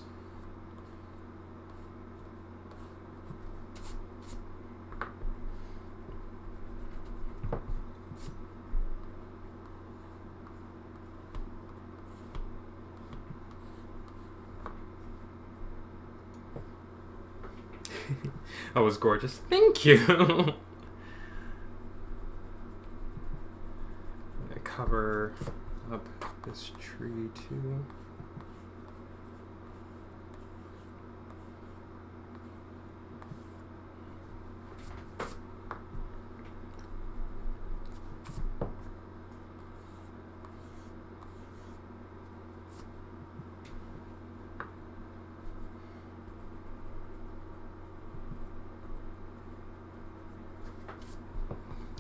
That was gorgeous. Thank you. I cover up this tree too.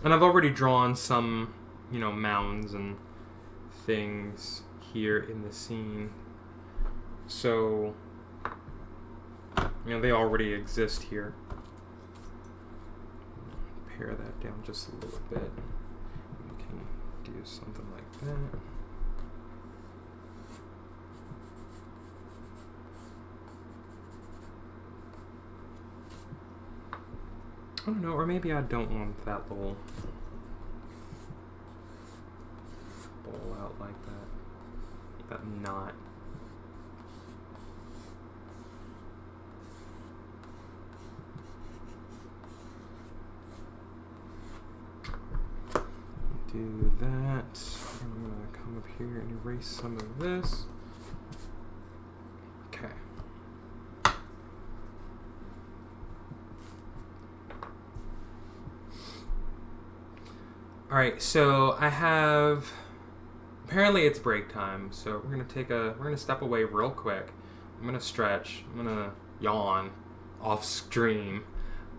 And I've already drawn some, you know, mounds and things here in the scene. So, you know, they already exist here. Pare that down just a little bit. We can do something like that. I don't know, or maybe I don't want that little bowl out like that. That knot. Do that. I'm gonna come up here and erase some of this. Okay. Alright, so I have, apparently it's break time, so we're gonna step away real quick. I'm gonna stretch, I'm gonna yawn off stream,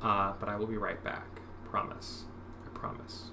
but I will be right back. Promise. I promise.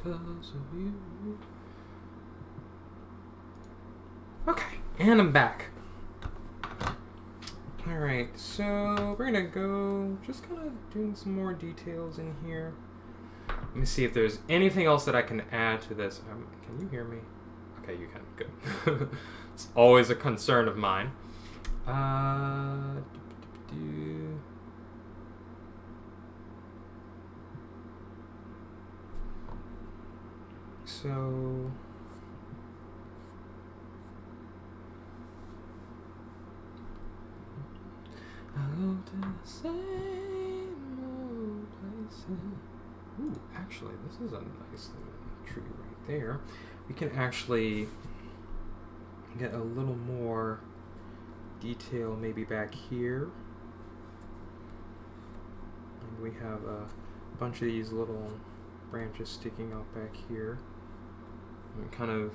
because of you. Okay, and I'm back. Alright, so we're gonna go just kind of doing some more details in here. Let me see if there's anything else that I can add to this. Can you hear me? Okay, you can. Good. It's always a concern of mine. So I go to the same old places. Ooh, actually, this is a nice little tree right there. We can actually get a little more detail maybe back here. And we have a bunch of these little branches sticking out back here. And kind of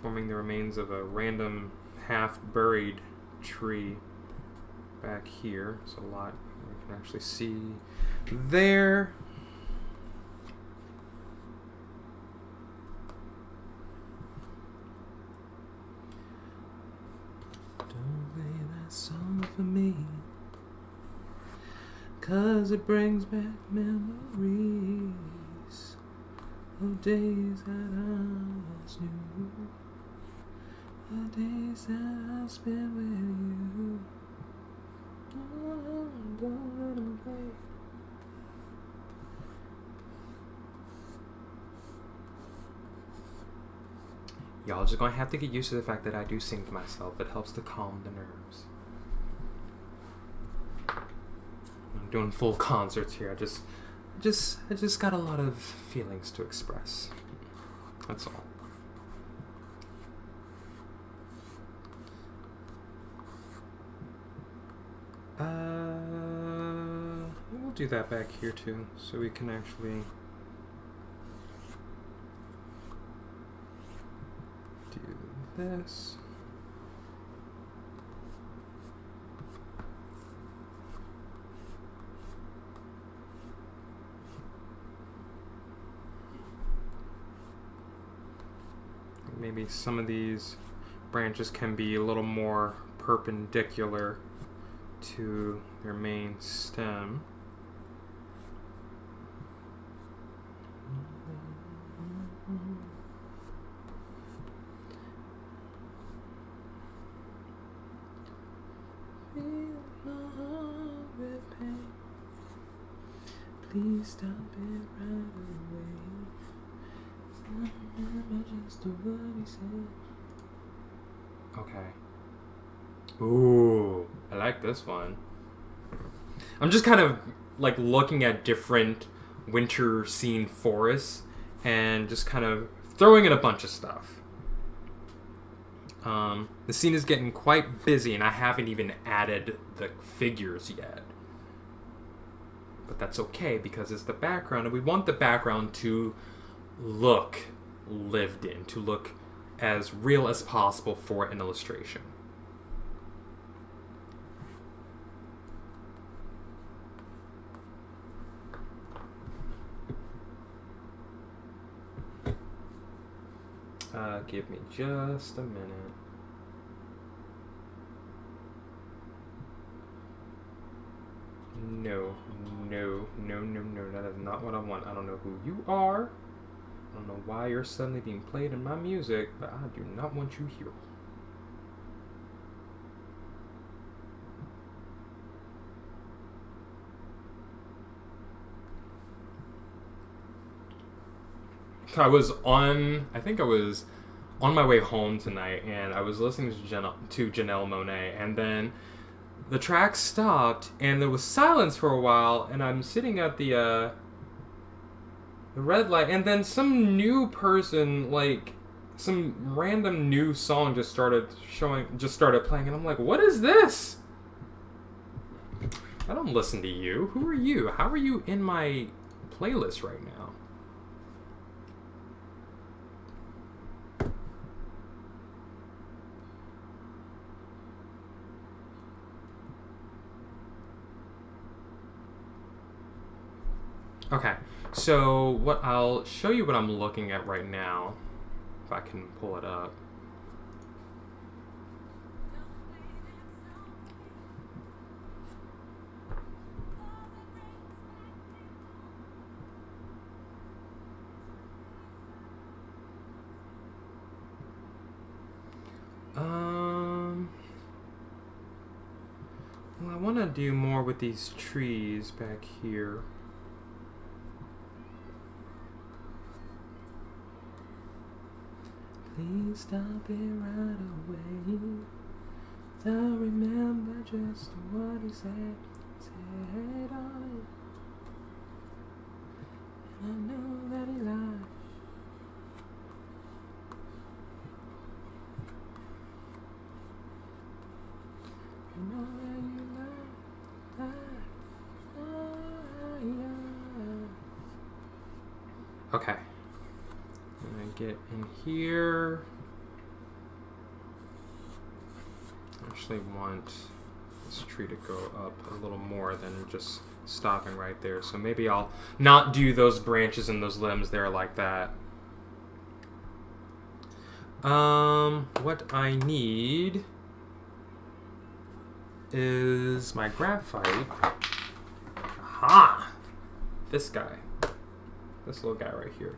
forming the remains of a random half-buried tree back here. So a lot we can actually see there. Don't play that song for me, 'cause it brings back memories of days that I was new, of days that I spent with you. Don't let them play. Y'all just gonna have to get used to the fact that I do sing to myself. It helps to calm the nerves. I'm doing full concerts here. I just got a lot of feelings to express. That's all. We'll do that back here too, so we can actually do this. Maybe some of these branches can be a little more perpendicular to their main stem. Please stop it right away. Just what he said. Okay. Ooh, I like this one. I'm just kind of like looking at different winter scene forests and just kind of throwing in a bunch of stuff. The scene is getting quite busy and I haven't even added the figures yet. But that's okay because it's the background and we want the background to look lived in, to look as real as possible for an illustration. Give me just a minute. No, that is not what I want. I don't know who you are. I don't know why you're suddenly being played in my music, but I do not want you here. I think I was on my way home tonight, and I was listening to Janelle Monáe, and then the track stopped, and there was silence for a while, and I'm sitting at the red light, and then some new person, like, some random new song just started playing, and I'm like, what is this? I don't listen to you. Who are you? How are you in my playlist right now? Okay, So I'll show you what I'm looking at right now, if I can pull it up. Well, I want to do more with these trees back here. Please stop it right away. I remember just what he said. Said on it. And I know that he lied. I know that you lied. Okay. Get in here. I actually want this tree to go up a little more than just stopping right there. So maybe I'll not do those branches and those limbs there like that. What I need is my graphite. Aha! This guy. This little guy right here.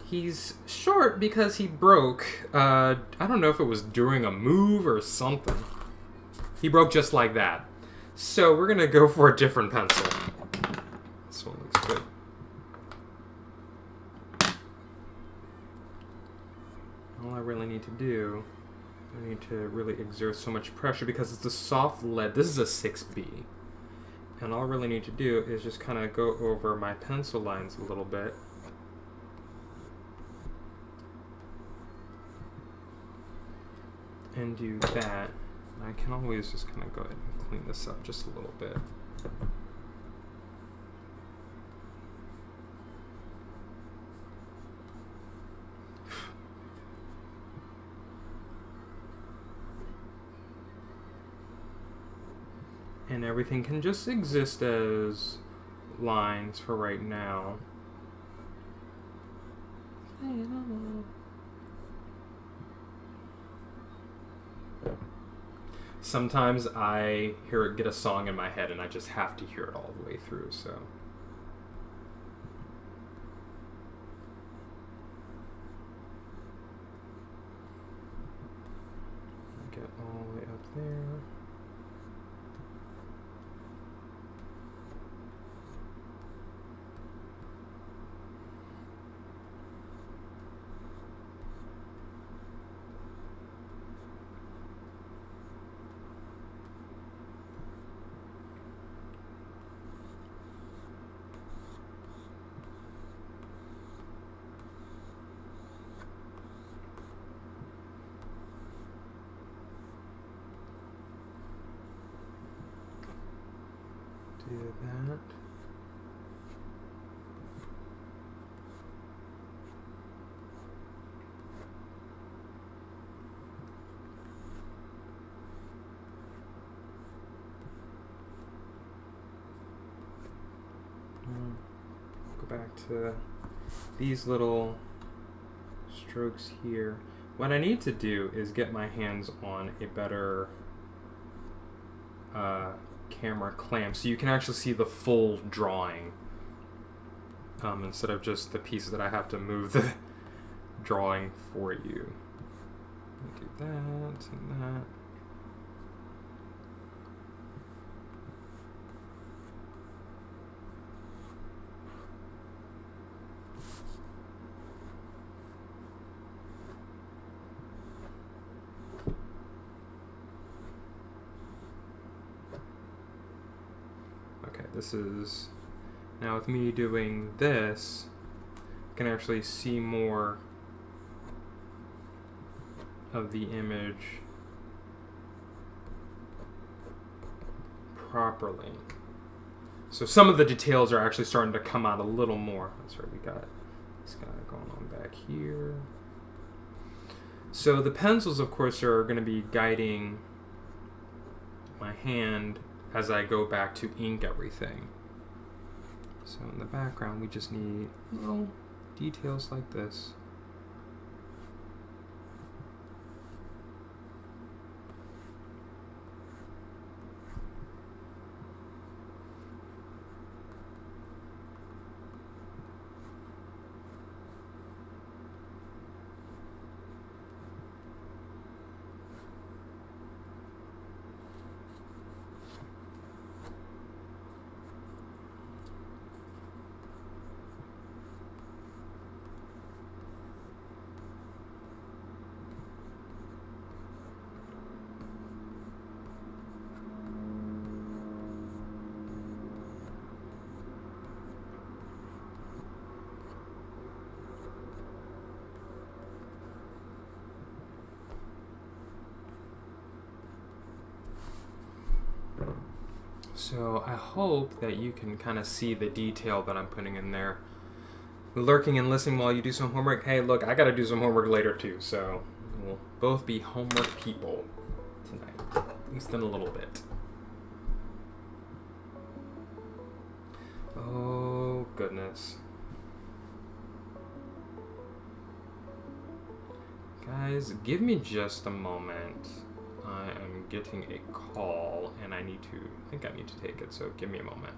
He's short because he broke, I don't know if it was during a move or something. He broke just like that. So we're going to go for a different pencil. This one looks good. All I really need to do, I need to really exert so much pressure because it's a soft lead. This is a 6B. And all I really need to do is just kind of go over my pencil lines a little bit. And do that. I can always just kind of go ahead and clean this up just a little bit. And everything can just exist as lines for right now. Sometimes I get a song in my head and I just have to hear it all the way through, so. Get all the way up there. Do that. Go back to these little strokes here. What I need to do is get my hands on a better camera clamp so you can actually see the full drawing instead of just the pieces that I have to move the drawing for you. Do that and that. This is, now with me doing this, I can actually see more of the image properly. So some of the details are actually starting to come out a little more. That's right, we got this guy going on back here. So the pencils, of course, are going to be guiding my hand as I go back to ink everything. So in the background, we just need little details like this. So I hope that you can kind of see the detail that I'm putting in there. Lurking and listening while you do some homework. Hey, look, I gotta do some homework later too, so we'll both be homework people tonight, at least in a little bit. Oh, goodness. Guys, give me just a moment. I am getting a call, and I think I need to take it, so give me a moment.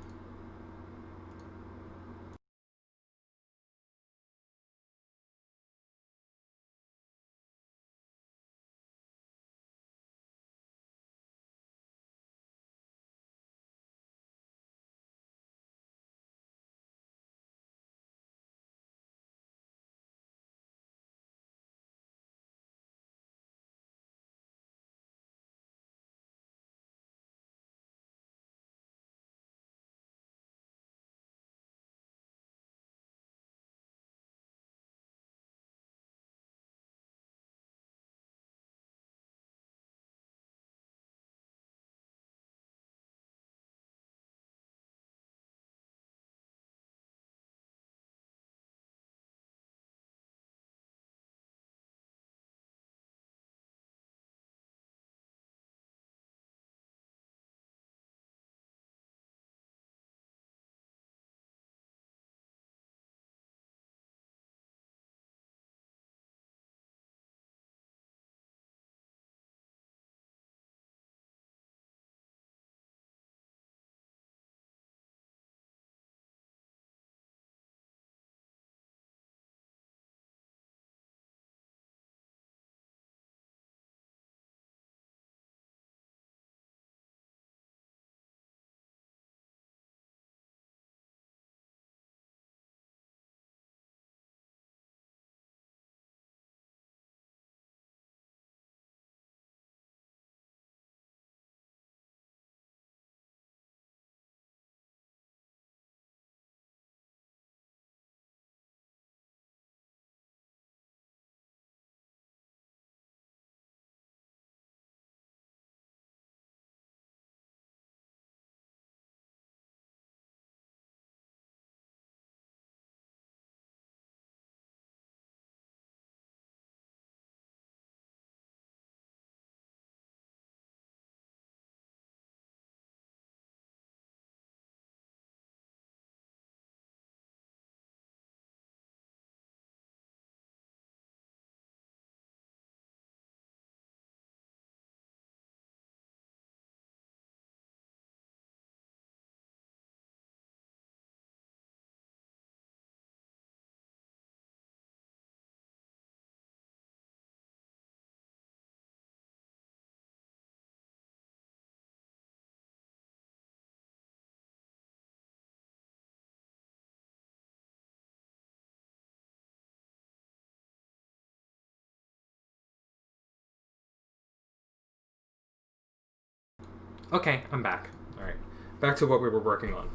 Okay, I'm back. All right, back to what we were working on.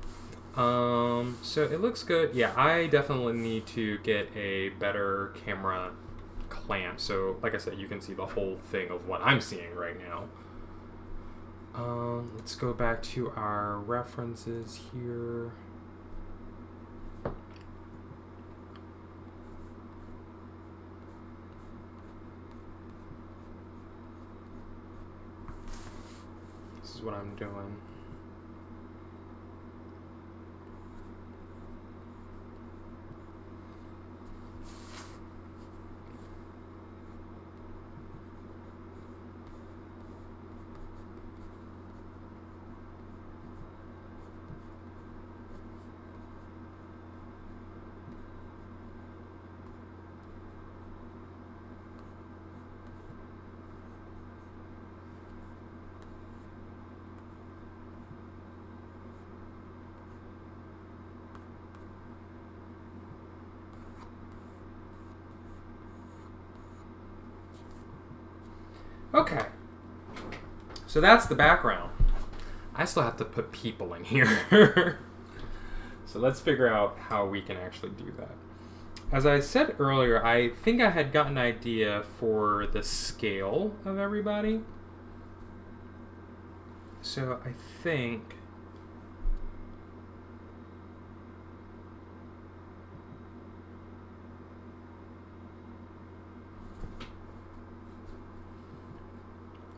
So it looks good. Yeah, I definitely need to get a better camera clamp. So, like I said, you can see the whole thing of what I'm seeing right now. Let's go back to our references here. This is what I'm doing. Okay. So that's the background. I still have to put people in here. So let's figure out how we can actually do that. As I said earlier, I think I had gotten an idea for the scale of everybody. So I think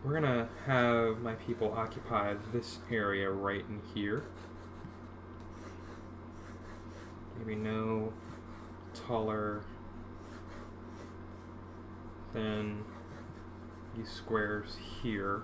we're gonna have my people occupy this area right in here. Maybe no taller than these squares here.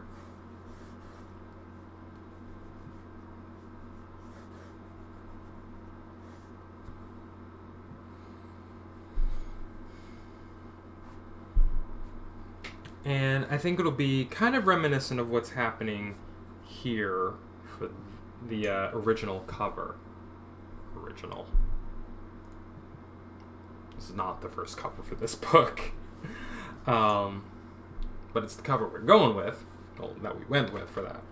And I think it'll be kind of reminiscent of what's happening here for the original cover. Original. This is not the first cover for this book. But it's the cover we're going with. Well, that we went with for that.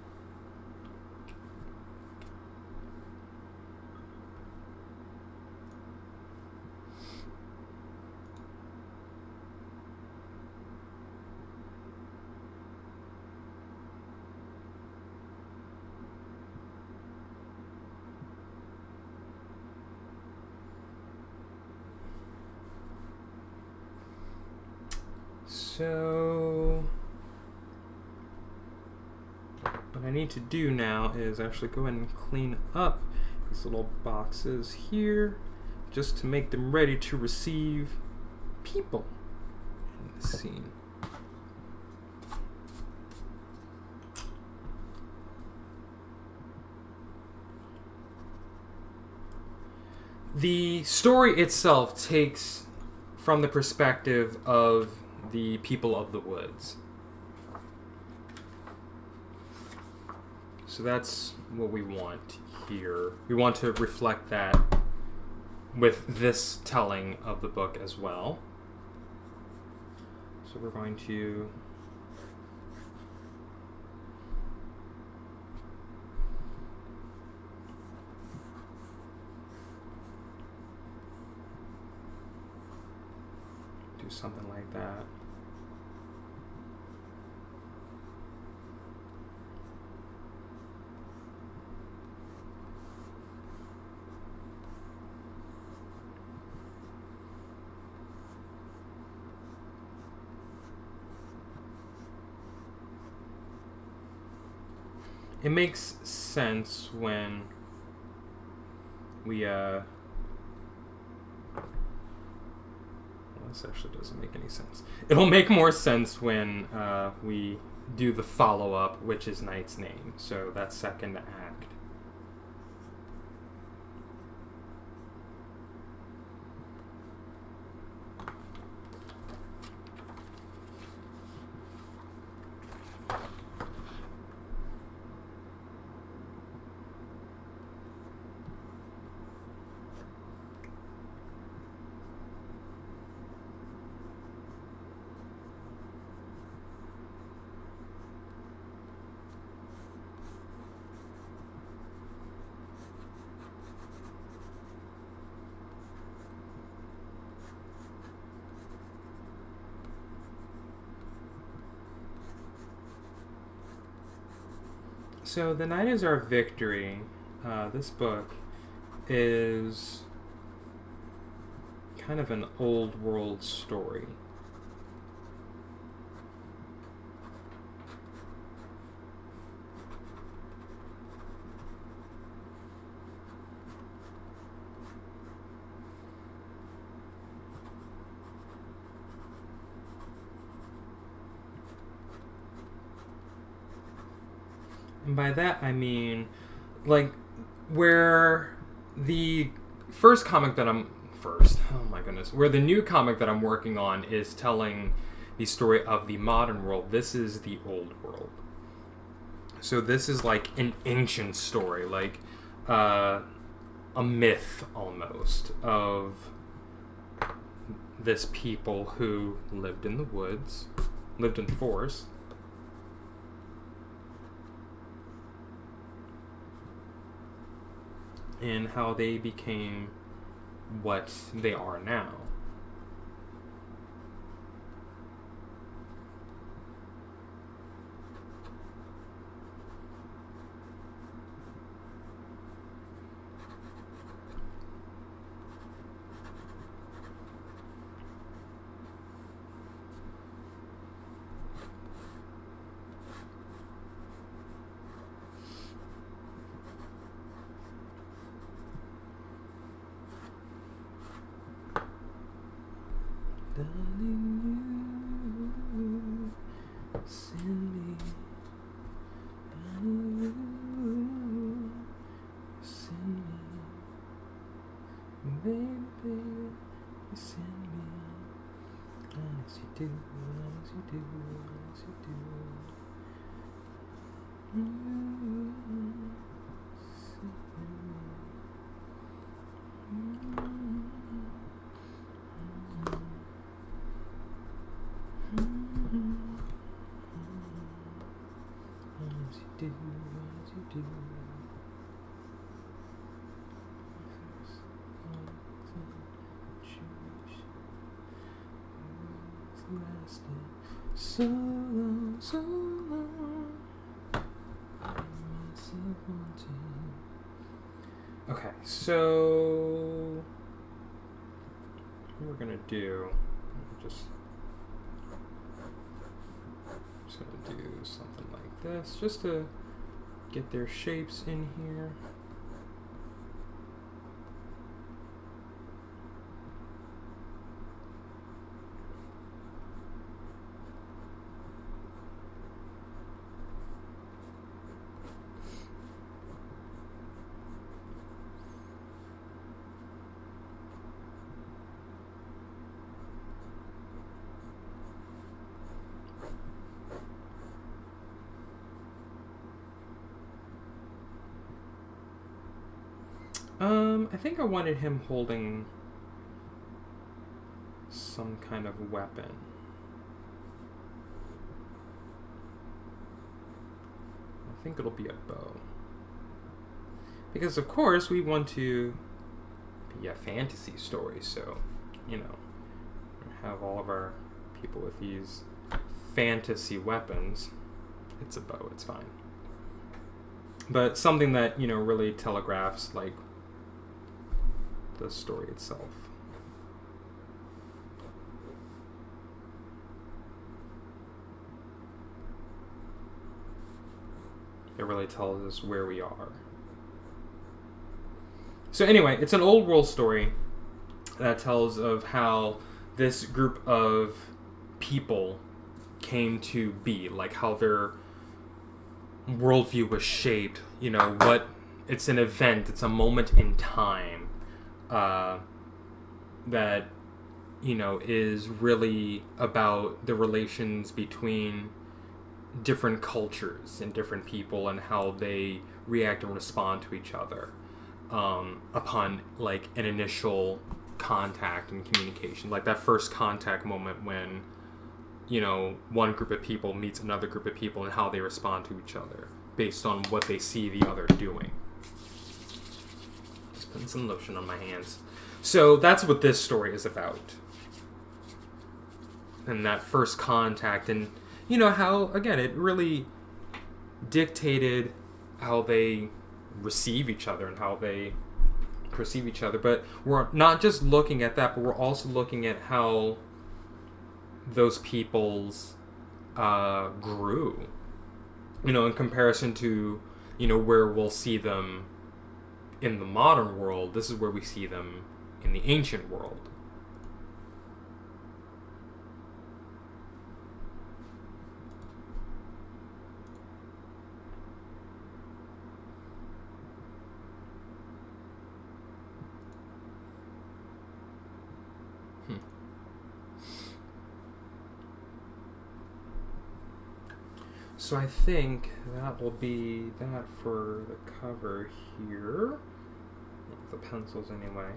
So what I need to do now is actually go ahead and clean up these little boxes here just to make them ready to receive people in the scene. The story itself takes from the perspective of the people of the woods. So that's what we want here. We want to reflect that with this telling of the book as well. So we're going to do something like that. It makes sense when we well, this actually doesn't make any sense. It'll make more sense when we do the follow-up, which is Knight's name. So that's second act. So The Night is Our Victory. This book is kind of an old world story. And by that I mean, like, where the first comic that where the new comic that I'm working on is telling the story of the modern world, this is the old world. So this is like an ancient story, like a myth almost of this people who lived in the woods, lived in the forest, in how they became what they are now. So long, so long. Okay, so what we're gonna do, just gonna do something like this, just to get their shapes in here. I think I wanted him holding some kind of weapon. I think it'll be a bow. Because of course we want to be a fantasy story, so, you know, have all of our people with these fantasy weapons. It's a bow, it's fine. But something that, you know, really telegraphs, like, the story itself. It really tells us where we are. So anyway, it's an old world story that tells of how this group of people came to be, like how their worldview was shaped, you know, what, it's an event, it's a moment in time that, you know, is really about the relations between different cultures and different people and how they react and respond to each other upon, like, an initial contact and communication. Like that first contact moment when, you know, one group of people meets another group of people and how they respond to each other based on what they see the other doing. Just putting some lotion on my hands. So that's what this story is about. And that first contact, and, you know, how, again, it really dictated how they receive each other and how they perceive each other. But we're not just looking at that, but we're also looking at how those peoples grew, you know, in comparison to, you know, where we'll see them in the modern world. This is where we see them in the ancient world. So I think that will be that for the cover here. The pencils anyway.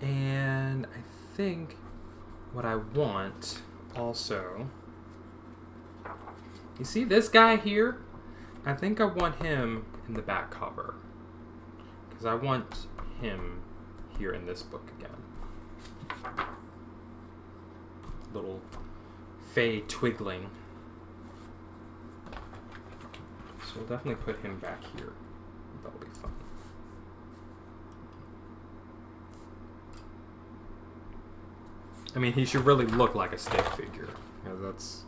And I think what I want also... You see this guy here? I think I want him in the back cover. Because I want him here in this book again. Little Fey Twigling. So we'll definitely put him back here. That'll be fun. I mean, he should really look like a stick figure, because that's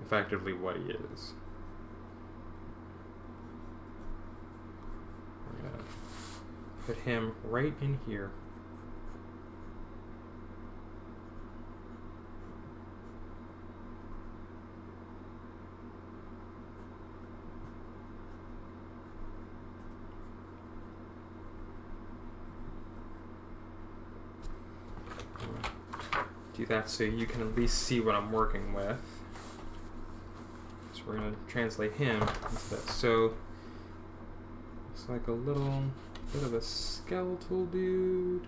effectively what he is. We're gonna put him right in here. Do that so you can at least see what I'm working with. So we're going to translate him into that. So looks like a little bit of a skeletal dude.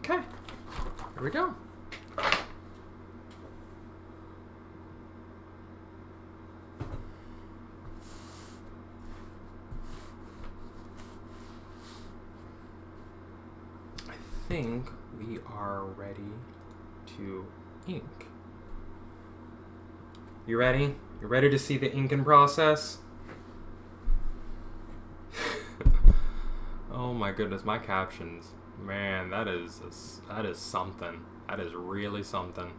Okay, here we go. I think we are ready to ink. You ready? You ready to see the inking process? Oh my goodness, my captions. Man, that is something. That is really something.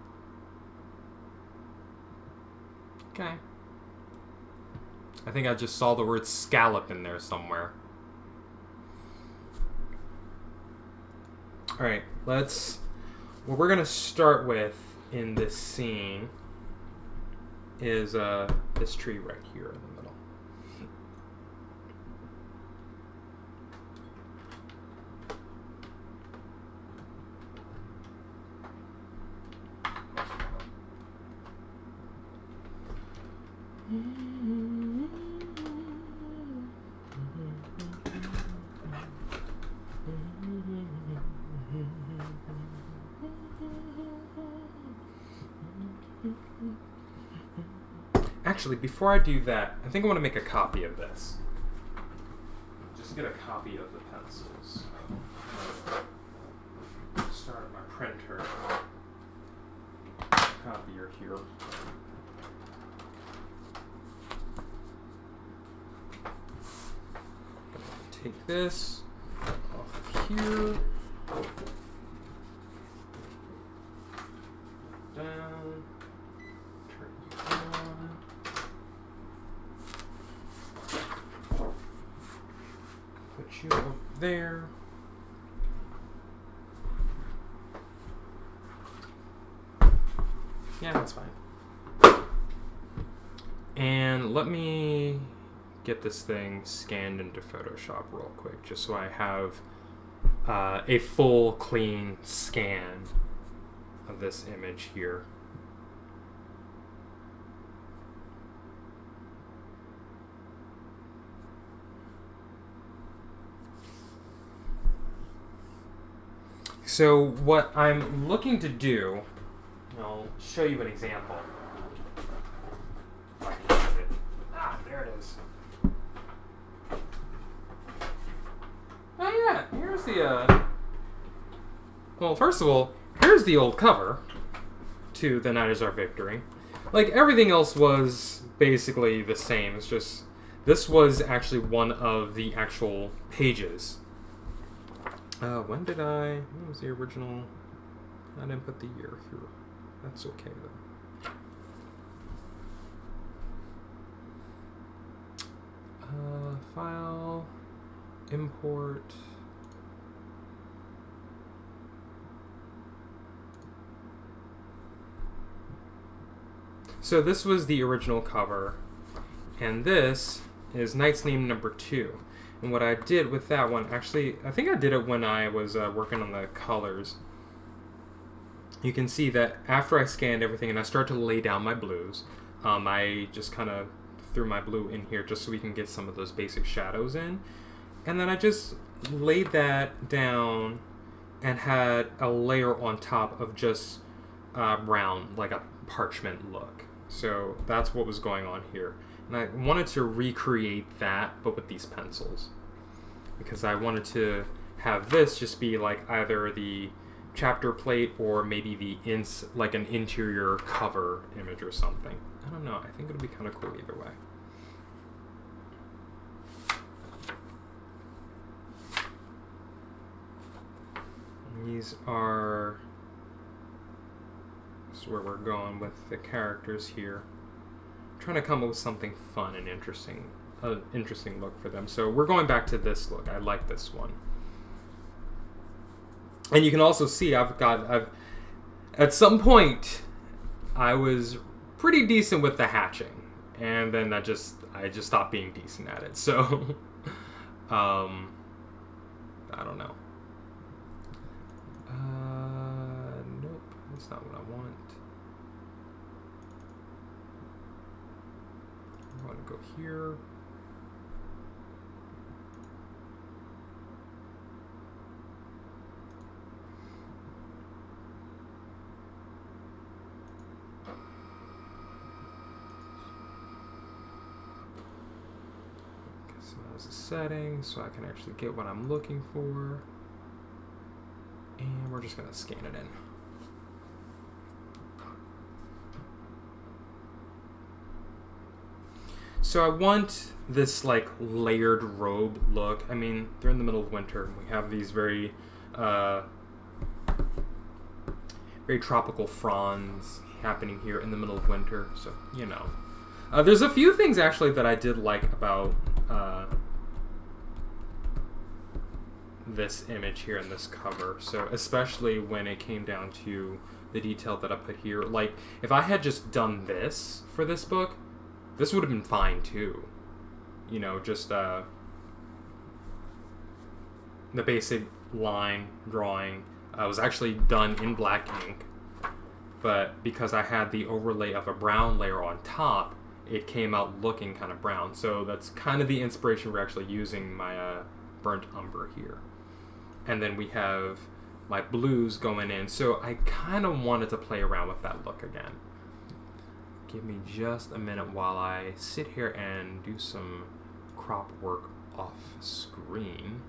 Okay. I think I just saw the word scallop in there somewhere. Alright, what we're gonna start with in this scene is this tree right here in the middle. Actually, before I do that, I think I want to make a copy of this. Just get a copy of the pencils. Start my printer. Copier here. Take this off of here. Down. Turn it on. Put you up there. Yeah, that's fine. And let me get this thing scanned into Photoshop real quick, just so I have a full, clean scan of this image here. So what I'm looking to do, I'll show you an example. If I can find it. Ah, there it is. Oh yeah, here's the, well, first of all, here's the old cover to The Night Is Our Victory. Like, everything else was basically the same. It's just, this was actually one of the actual pages. When was the original? I didn't put the year here. That's okay though. File, import. So this was the original cover, and this is Knight's Name number 2. And what I did with that one, actually, I think I did it when I was working on the colors. You can see that after I scanned everything and I started to lay down my blues, I just kind of threw my blue in here just so we can get some of those basic shadows in. And then I just laid that down and had a layer on top of just brown, like a parchment look. So that's what was going on here. And I wanted to recreate that, but with these pencils. Because I wanted to have this just be like either the chapter plate or maybe the like an interior cover image or something. I don't know. I think it'll be kind of cool either way. These are... This is where we're going with the characters here. I'm trying to come up with something fun and interesting. An interesting look for them. So we're going back to this look. I like this one. And you can also see I've at some point I was pretty decent with the hatching. And then I just stopped being decent at it. So I don't know. Nope, that's not what I want. I want to go here. Customize the settings so I can actually get what I'm looking for. And we're just going to scan it in. So I want this like layered robe look. I mean, they're in the middle of winter. We have these very tropical fronds happening here in the middle of winter. So, you know. There's a few things actually that I did like about this image here in this cover. So especially when it came down to the detail that I put here. Like, if I had just done this for this book, this would have been fine too. You know, just the basic line drawing was actually done in black ink. But because I had the overlay of a brown layer on top, it came out looking kind of brown. So that's kind of the inspiration for actually using my burnt umber here. And then we have my blues going in. So I kind of wanted to play around with that look again. Give me just a minute while I sit here and do some crop work off screen.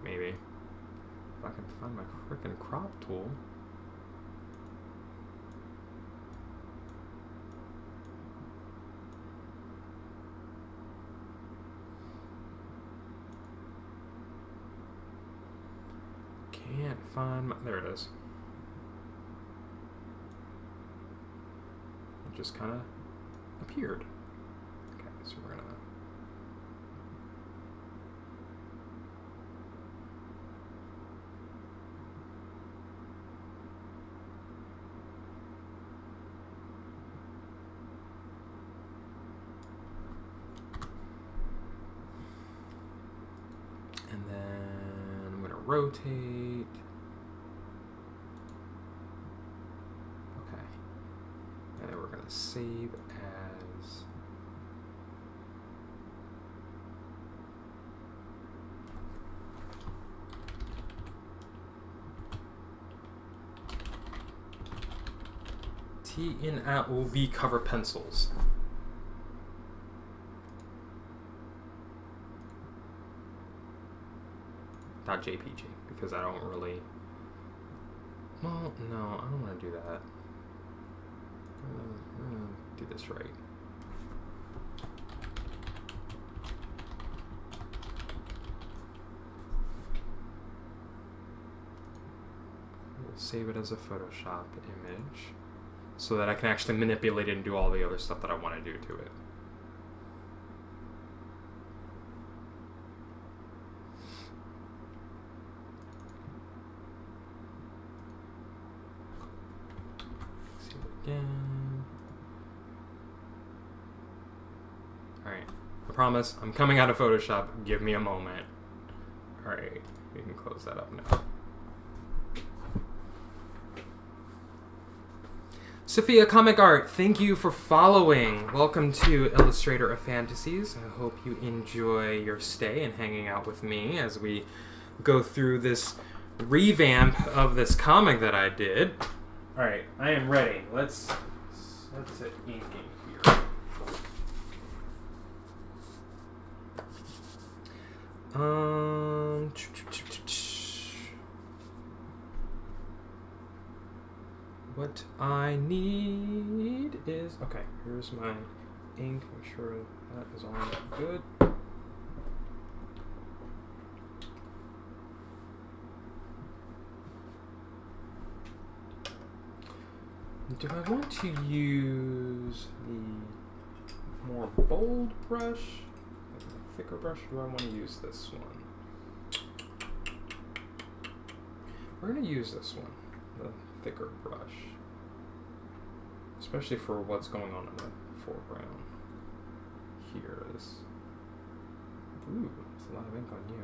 Maybe. If I can find my frickin' crop tool. Can't find my... There it is. It just kind of appeared. Okay, so we're gonna... And then I'm gonna rotate. Okay. And then we're gonna save as TNAOV cover pencils. Not JPG, because I don't really... Well, no, I don't want to do that. I'm gonna do this right. save it as a Photoshop image so that I can actually manipulate it and do all the other stuff that I want to do to it. Save it again. Alright, I promise I'm coming out of Photoshop. Give me a moment. Alright, we can close that up now. Sophia Comic Art, thank you for following. Welcome to Illustrator of Fantasies. I hope you enjoy your stay and hanging out with me as we go through this revamp of this comic that I did. Alright, I am ready. Let's set ink in here. What I need is... Okay, here's my ink. I'm sure that is all good. Do I want to use the more bold brush, a thicker brush, or do I want to use this one? We're going to use this one, the thicker brush, especially for what's going on in the foreground. Here is... Ooh, there's a lot of ink on you.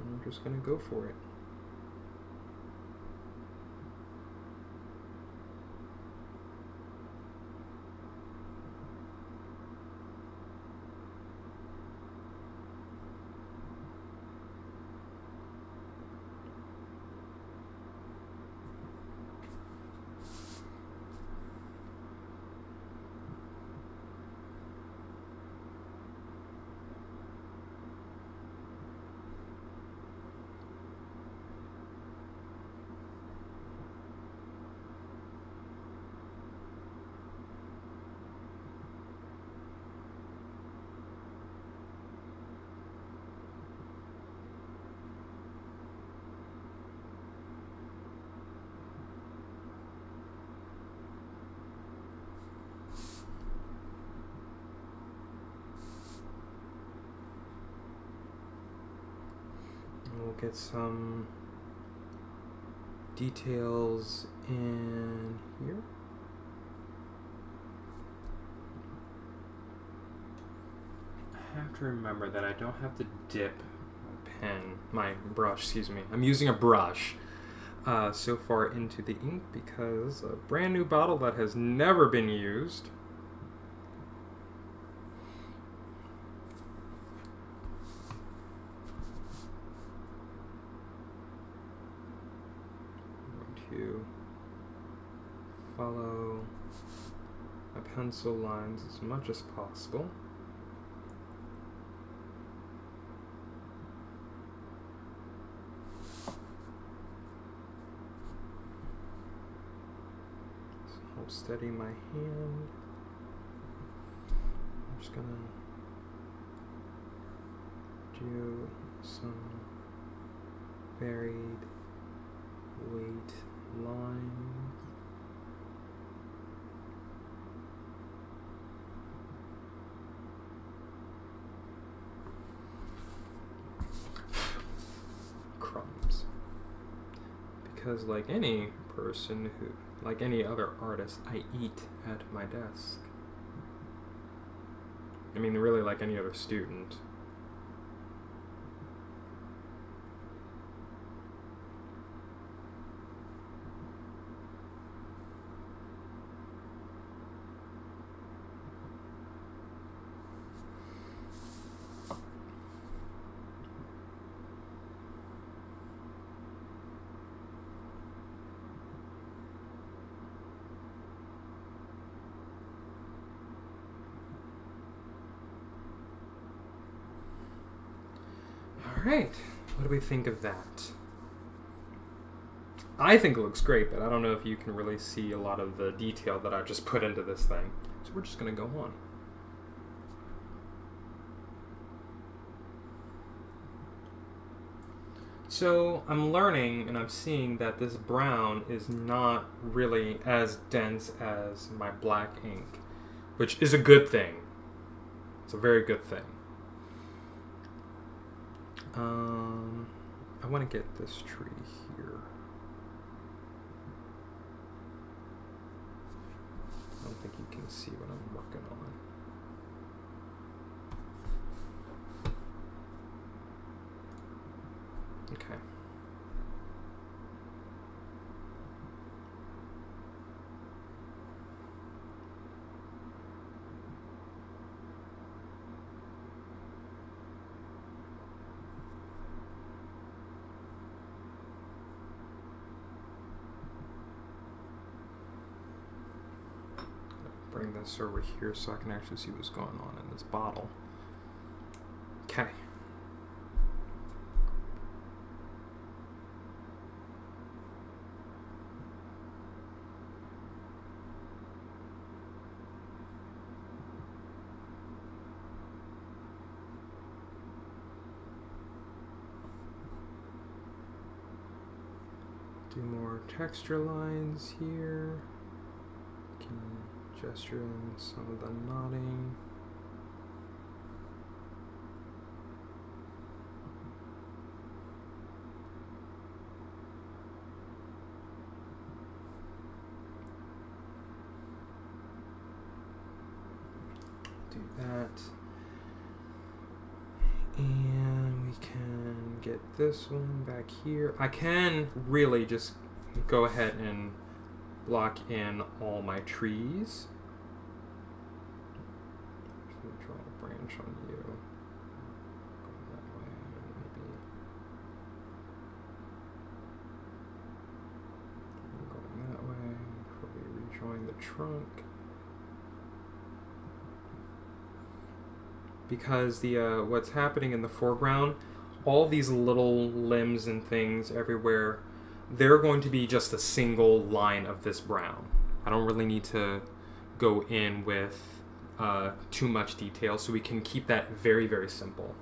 I'm just gonna go for it. We'll get some details in here. I have to remember that I don't have to dip my brush, excuse me. I'm using a brush so far into the ink because a brand new bottle that has never been used. To follow my pencil lines as much as possible. So help steady my hand. I'm just gonna do some varied weight lines. Crumbs. Because like any person who, like any other artist, I eat at my desk. I mean, really like any other student. Alright, what do we think of that? I think it looks great, but I don't know if you can really see a lot of the detail that I just put into this thing. So we're just going to go on. So I'm learning and I'm seeing that this brown is not really as dense as my black ink, which is a good thing. It's a very good thing. I want to get this tree here. I don't think you can see what I'm working on. Okay. Bring this over here so I can actually see what's going on in this bottle. Okay. Do more texture lines here. Can gesture in some of the knotting. Do that. And we can get this one back here. I can really just go ahead and block in all my trees. Just gonna draw a branch on you. Going that way, maybe. Going that way before we rejoin the trunk. Because the what's happening in the foreground, all these little limbs and things everywhere, they're going to be just a single line of this brown. I don't really need to go in with too much detail, so we can keep that very, very simple.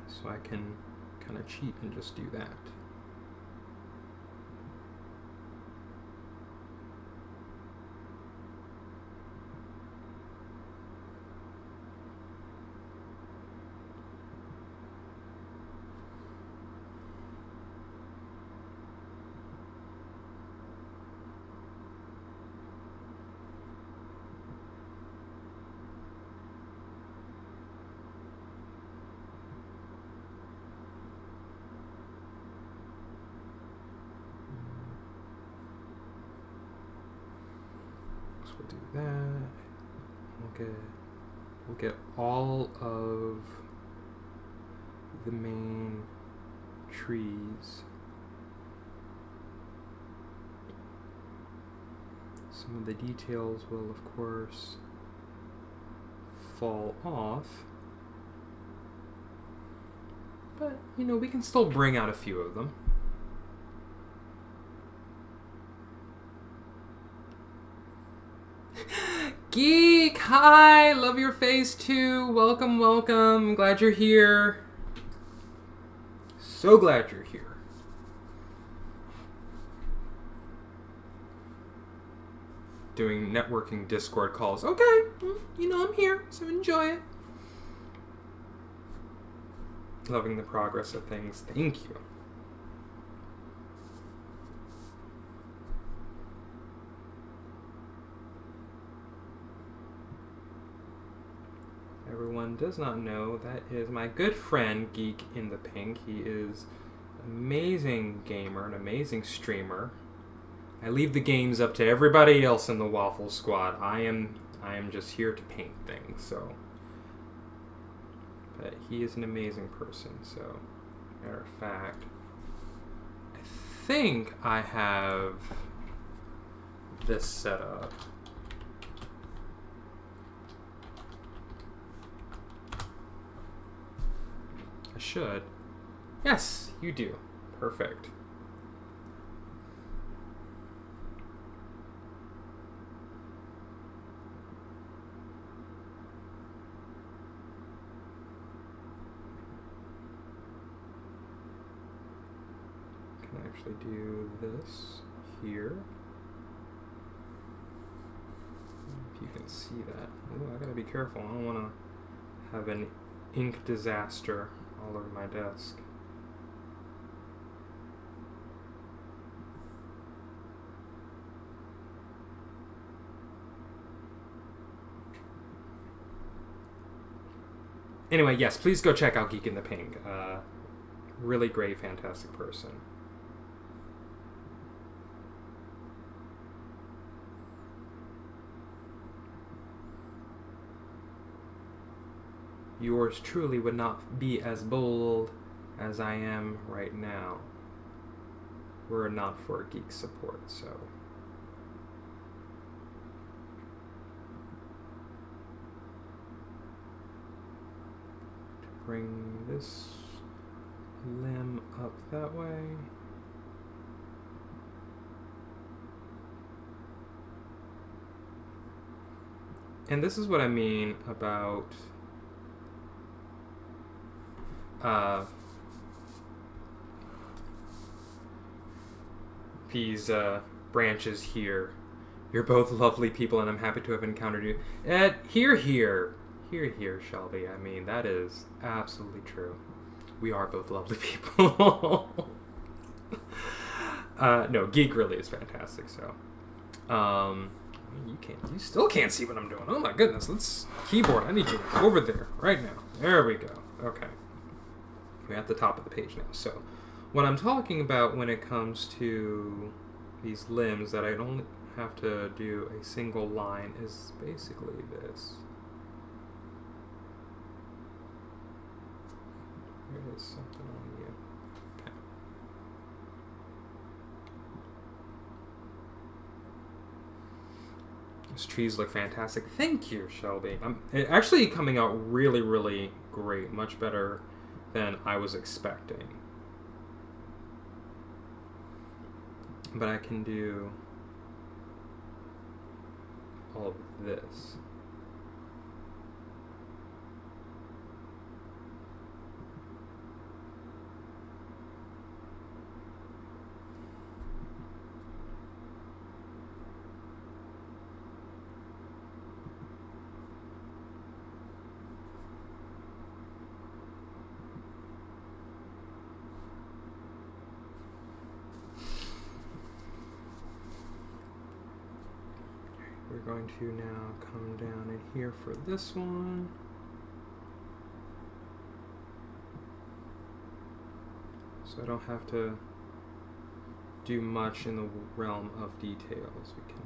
So I can kind of cheat and just do that. We'll do that. We'll get all of the main trees. Some of the details will, of course, fall off. But, you know, we can still bring out a few of them. Geek, hi! Love your face too. Welcome, welcome. Glad you're here. So glad you're here. Doing networking Discord calls. Okay, you know I'm here, so enjoy it. Loving the progress of things. Thank you. Everyone does not know, that is my good friend Geek in the Pink. He is an amazing gamer, an amazing streamer. I leave the games up to everybody else in the Waffle Squad. I am just here to paint things, so. But he is an amazing person, so. Matter of fact, I think I have this set up. I should. Yes, you do. Perfect. actually do this here. If you can see that. Ooh, I gotta be careful. I don't want to have an ink disaster all over my desk. Anyway, yes, please go check out Geek in the Pink. Really great, fantastic person. Yours truly would not be as bold as I am right now. We're not for geek support, so... Bring this limb up that way. And this is what I mean about these branches here. You're both lovely people, and I'm happy to have encountered you. Here, Shelby. I mean, that is absolutely true. We are both lovely people. No, Geek really is fantastic, so. You still can't see what I'm doing. Oh my goodness, keyboard, I need you over there, right now. There we go. Okay. We're at the top of the page now. So, what I'm talking about when it comes to these limbs that I only have to do a single line is basically this. There is something on you. Okay. These trees look fantastic. Thank you, Shelby. It's actually coming out really, really great. Much better than I was expecting. But I can do all of this. We're going to now come down in here for this one. So I don't have to do much in the realm of details. We can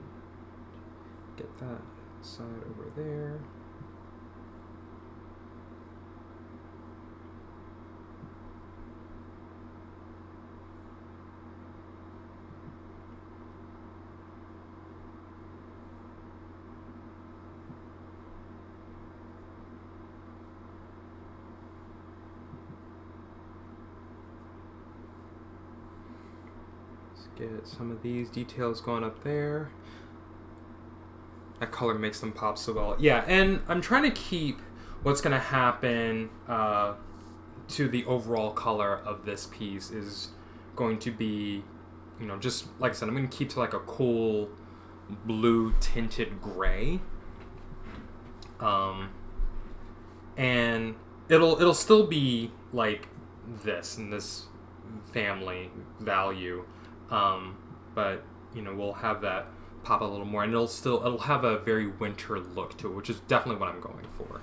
get that side over there. Get some of these details going up there. That color makes them pop so well. Yeah, and I'm trying to keep what's going to happen to the overall color of this piece is going to be, you know, just like I said, I'm going to keep to like a cool blue tinted gray. And it'll still be like this in this family value. But you know, we'll have that pop a little more, and it'll have a very winter look to it, which is definitely what I'm going for.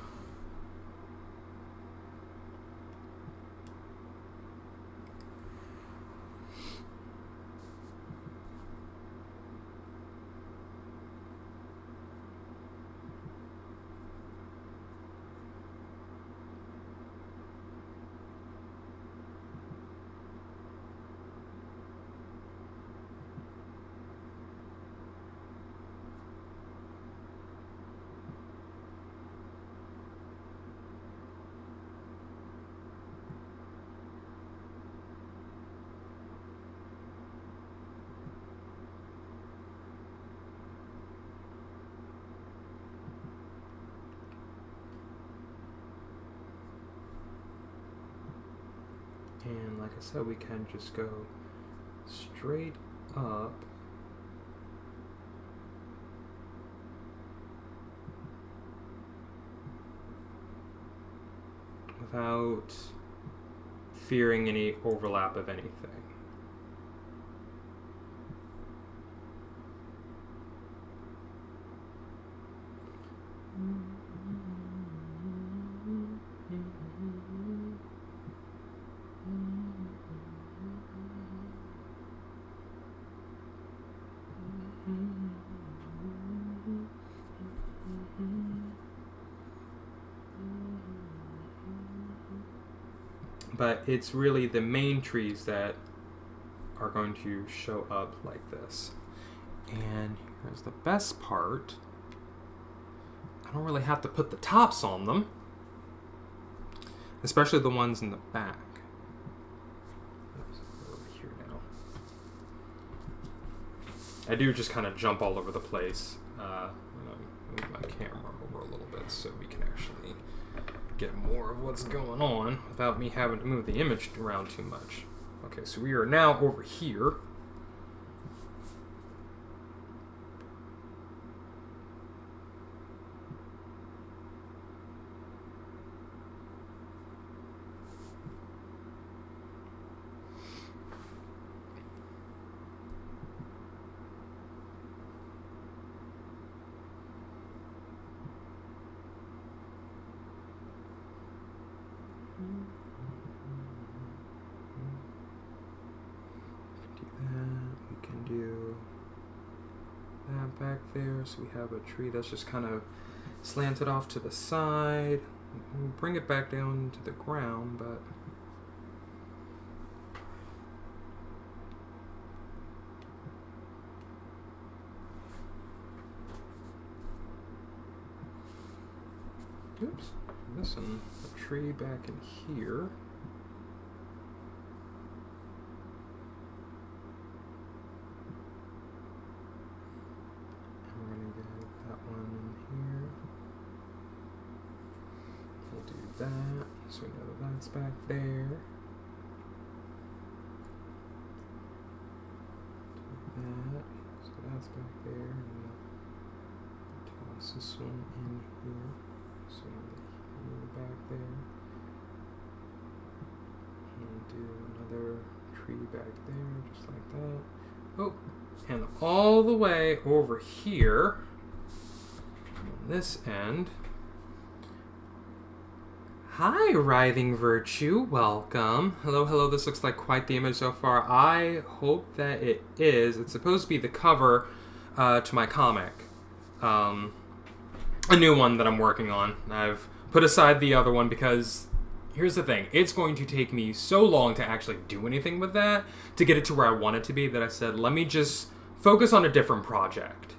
And like I said, we can just go straight up without fearing any overlap of anything. But it's really the main trees that are going to show up like this. And here's the best part. I don't really have to put the tops on them, especially the ones in the back. Over here now. I do just kind of jump all over the place. I'm gonna move my camera over a little bit so we can actually get more of what's going on without me having to move the image around too much. Okay, so we are now over here. Back there, so we have a tree that's just kind of slanted off to the side. We'll bring it back down to the ground, but oops, missing a tree back in here. That, so we know that that's back there. Do that, so that's back there. And we'll toss this one in here. So we're back there. And do another tree back there, just like that. Oh, and all the way over here on this end. Hi, Writhing Virtue. Welcome. Hello, hello. This looks like quite the image so far. I hope that it is. It's supposed to be the cover to my comic. A new one that I'm working on. I've put aside the other one because here's the thing. It's going to take me so long to actually do anything with that to get it to where I want it to be that I said, let me just focus on a different project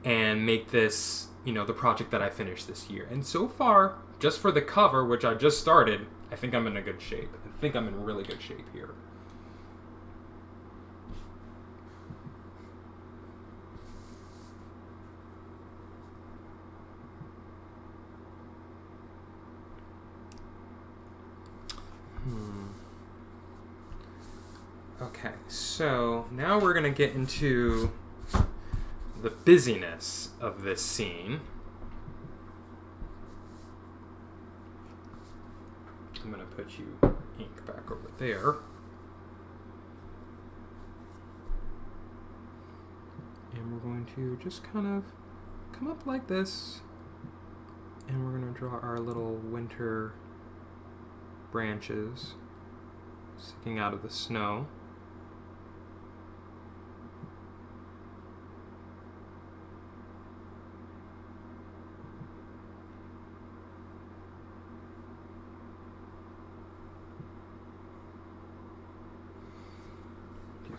and make this, you know, the project that I finished this year. And so far, just for the cover, which I just started, I think I'm in a good shape. I think I'm in really good shape here. Okay, so now we're going to get into the busyness of this scene. I'm going to put you ink back over there. And we're going to just kind of come up like this. And we're going to draw our little winter branches sticking out of the snow.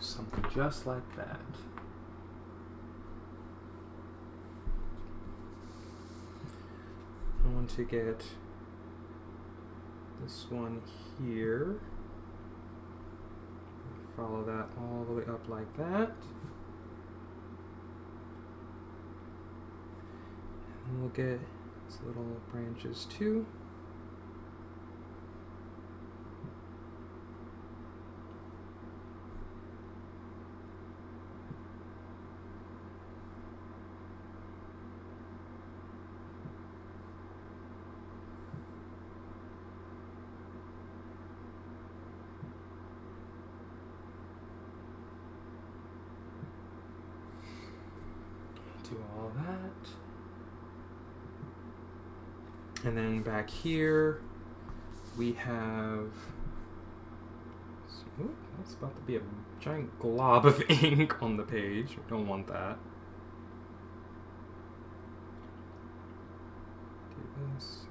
Something just like that. I want to get this one here. Follow that all the way up like that. And we'll get these little branches too. And then back here, we have... Ooh, that's about to be a giant glob of ink on the page. We don't want that. Do this.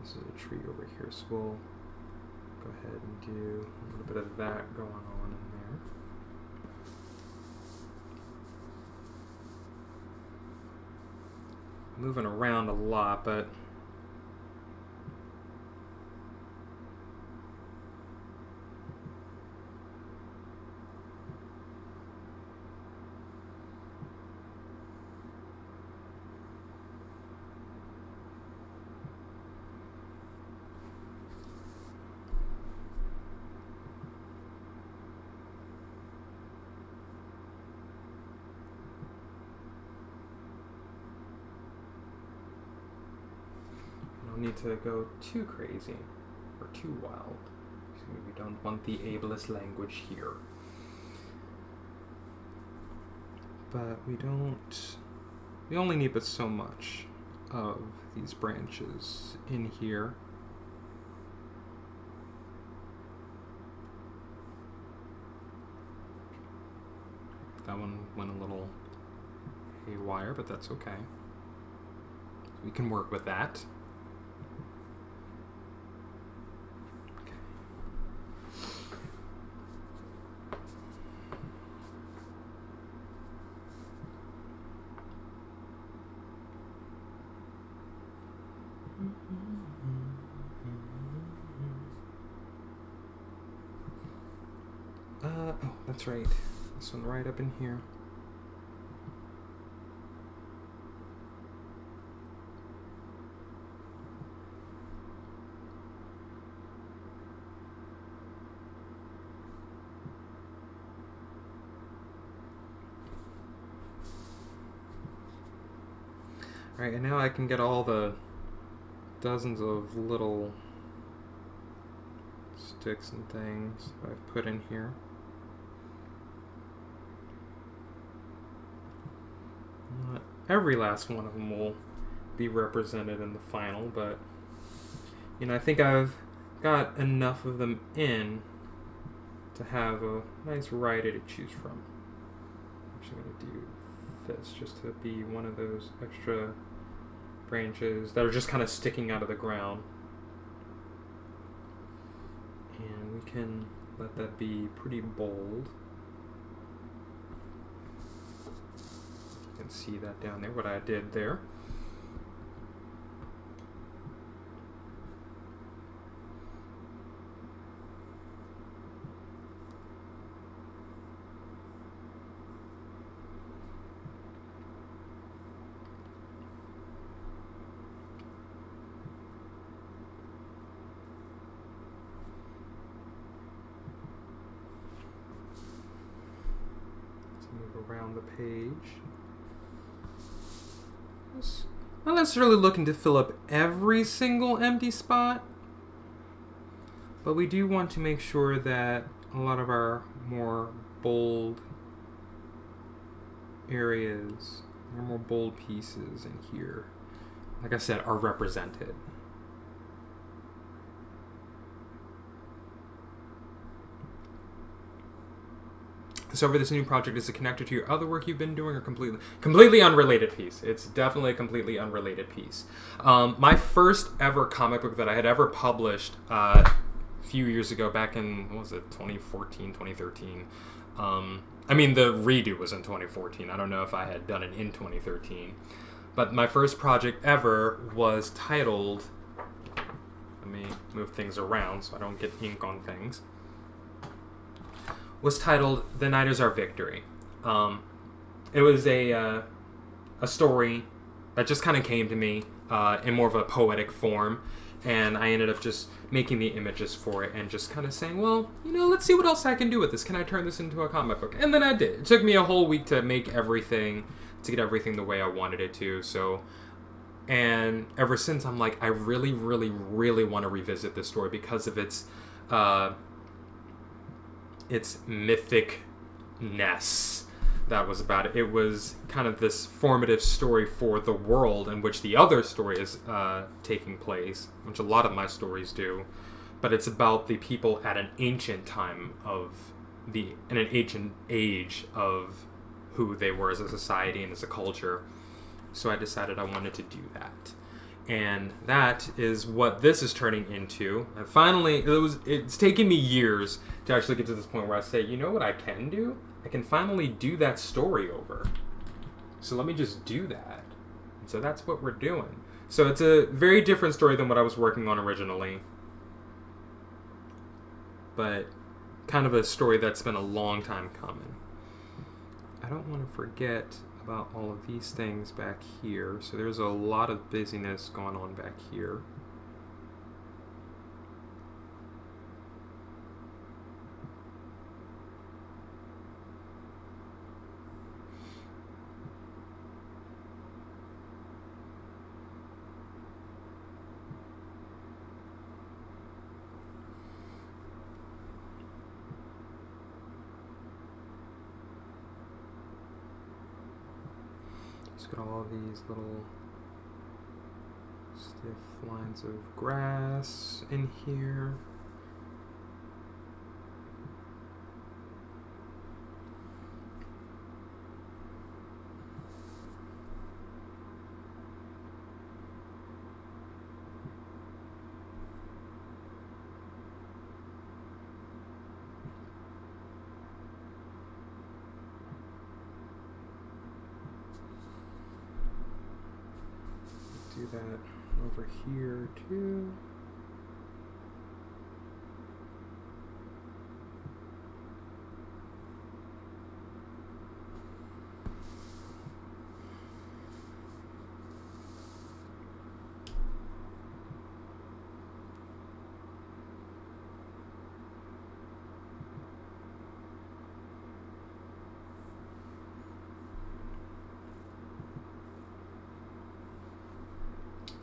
This is a tree over here, so we'll go ahead and do a little bit of that going on in there. Moving around a lot, but need to go too crazy or too wild. So we don't want the ableist language here. But we only need but so much of these branches in here. That one went a little haywire, but that's okay. We can work with that. Oh, that's right. This one right up in here. Alright, and now I can get all the dozens of little sticks and things I've put in here. Not every last one of them will be represented in the final, but you know, I think I've got enough of them in to have a nice variety to choose from. I'm actually going to do this just to be one of those extra branches that are just kind of sticking out of the ground. And we can let that be pretty bold. You can see that down there, what I did there. Move around the page. Not necessarily looking to fill up every single empty spot, but we do want to make sure that a lot of our more bold areas, our more bold pieces in here, like I said, are represented. So over this new project, is it connected to your other work you've been doing, or completely unrelated piece? It's definitely a completely unrelated piece. My first ever comic book that I had ever published a few years ago, back in, what was it, 2014, 2013. I mean, the redo was in 2014. I don't know if I had done it in 2013. But my first project ever was titled, let me move things around so I don't get ink on things, was titled The Night Is Our Victory. It was a story that just kind of came to me in more of a poetic form, and I ended up just making the images for it and just kind of saying, well, you know, let's see what else I can do with this. Can I turn this into a comic book? And then I did. It took me a whole week to make everything, to get everything the way I wanted it to. So, and ever since, I'm like, I really, really, really want to revisit this story because of its its mythicness. That was about it. It was kind of this formative story for the world in which the other story is taking place, which a lot of my stories do. But it's about the people at an ancient time in an ancient age of who they were as a society and as a culture. So I decided I wanted to do that. And that is what this is turning into. And finally, it's taken me years to actually get to this point where I say, you know what I can do? I can finally do that story over. So let me just do that. And so that's what we're doing. So it's a very different story than what I was working on originally. But kind of a story that's been a long time coming. I don't want to forget about all of these things back here. So there's a lot of busyness going on back here. Got all these little stiff lines of grass in here. Do that over here too.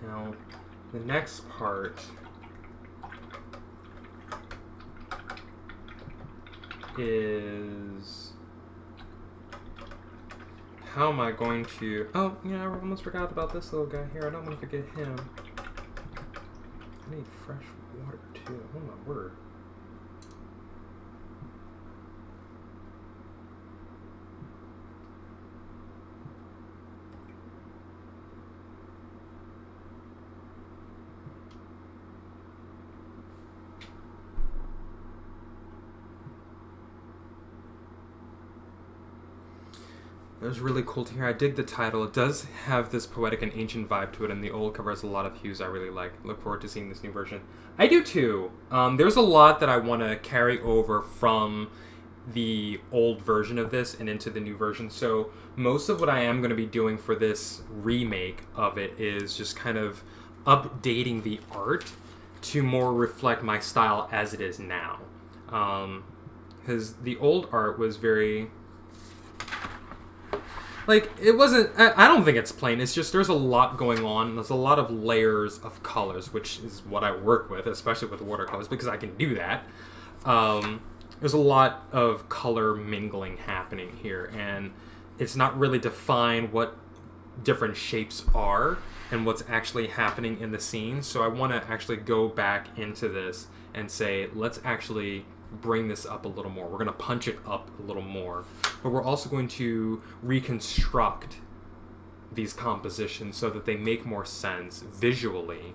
Now, the next part is how am I going to... Oh, yeah, I almost forgot about this little guy here. I don't want to forget him. I need fresh water, too. Oh, my word. It was really cool to hear. I dig the title. It does have this poetic and ancient vibe to it, and the old cover has a lot of hues I really like. Look forward to seeing this new version. I do too. There's a lot that I want to carry over from the old version of this and into the new version. So most of what I am going to be doing for this remake of it is just kind of updating the art to more reflect my style as it is now. Because the old art was very... Like, it wasn't... I don't think it's plain. It's just there's a lot going on. There's a lot of layers of colors, which is what I work with, especially with watercolors, because I can do that. There's a lot of color mingling happening here, and it's not really defined what different shapes are and what's actually happening in the scene. So I want to actually go back into this and say, let's actually bring this up a little more. We're going to punch it up a little more. But we're also going to reconstruct these compositions so that they make more sense visually,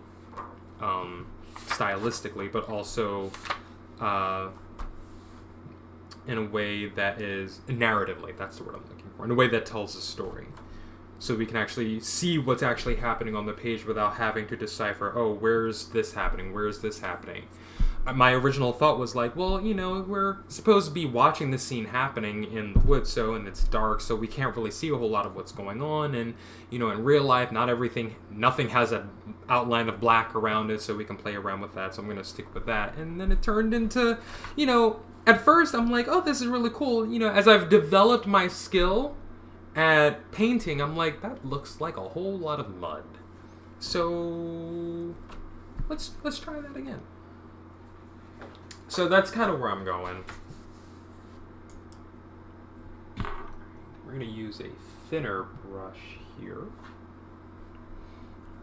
stylistically, but also in a way that is narratively, that's the word I'm looking for, in a way that tells a story. So we can actually see what's actually happening on the page without having to decipher, oh, where's this happening? Where's this happening? My original thought was like, well, you know, we're supposed to be watching this scene happening in the woods, and it's dark, so we can't really see a whole lot of what's going on. And, you know, in real life, nothing has an outline of black around it, so we can play around with that. So I'm going to stick with that. And then it turned into, you know, at first I'm like, oh, this is really cool. You know, as I've developed my skill at painting, I'm like, that looks like a whole lot of mud. So let's try that again. So that's kind of where I'm going. we're going to use a thinner brush here.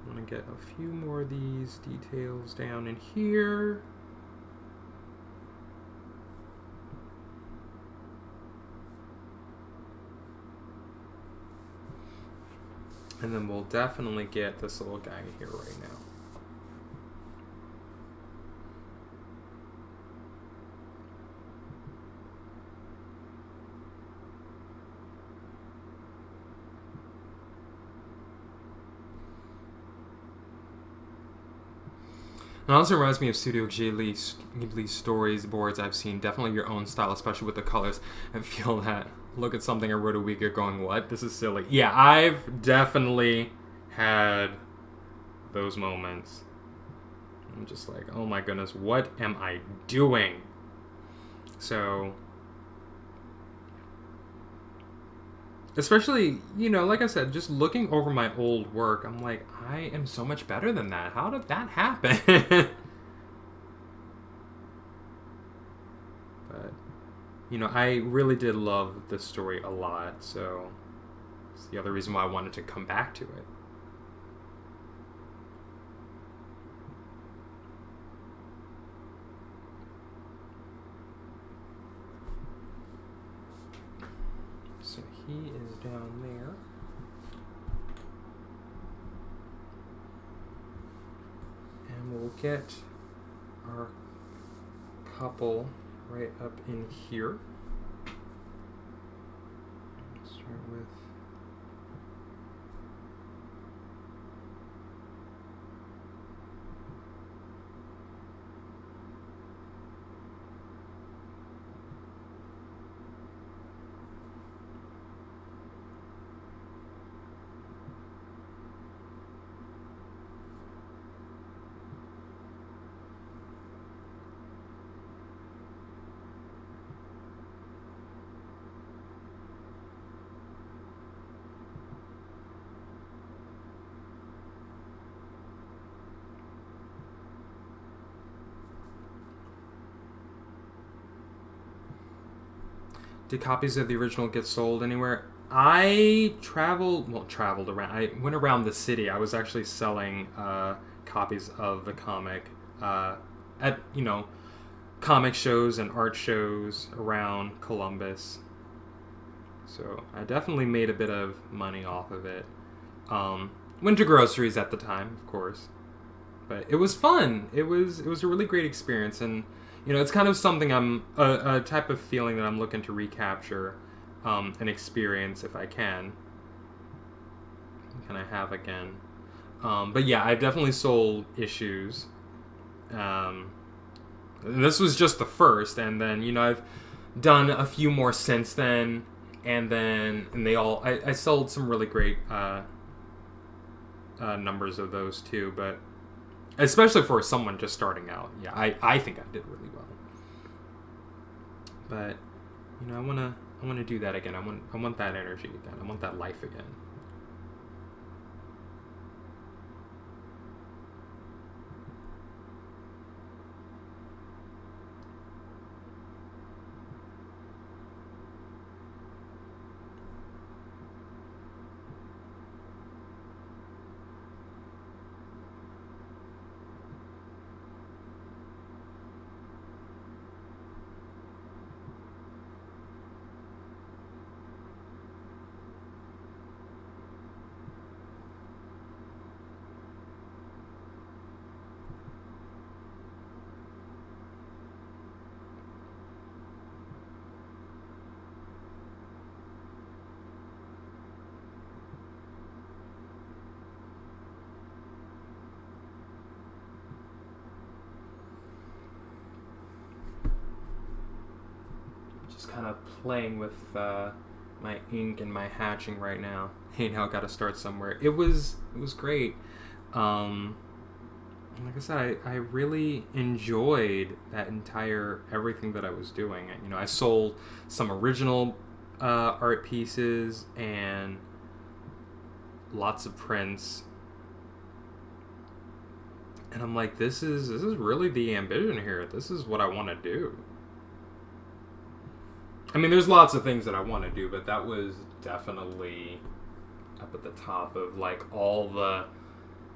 I'm going to get a few more of these details down in here. And then we'll definitely get this little guy here right now. It also reminds me of Studio Ghibli storyboards I've seen. Definitely your own style, especially with the colors. I feel that. Look at something I wrote a week ago going, what? This is silly. Yeah, I've definitely had those moments. I'm just like, oh my goodness, what am I doing? So, especially, you know, like I said, just looking over my old work, I'm like, I am so much better than that. How did that happen? But, you know, I really did love this story a lot, so it's the other reason why I wanted to come back to it. So he is down there. And we'll get our couple right up in here. Start with did copies of the original get sold anywhere? I traveled around. I went around the city. I was actually selling copies of the comic at, you know, comic shows and art shows around Columbus. So I definitely made a bit of money off of it. Went to groceries at the time, of course. But it was fun. It was a really great experience, and you know, it's kind of something a type of feeling that I'm looking to recapture and experience if I can. Can I have again? But yeah, I've definitely sold issues. This was just the first, and then, you know, I've done a few more since then, and I sold some really great numbers of those too, but especially for someone just starting out. Yeah, I think I did really well. But, you know, I want to do that again. I want that energy again. I want that life again. Kind of playing with my ink and my hatching right now. Hey, now got to start somewhere. It was great. Like I said, I really enjoyed that entire everything that I was doing. You know, I sold some original art pieces and lots of prints, and I'm like, this is really the ambition here. This is what I want to do. I mean, there's lots of things that I want to do, but that was definitely up at the top of, like, all the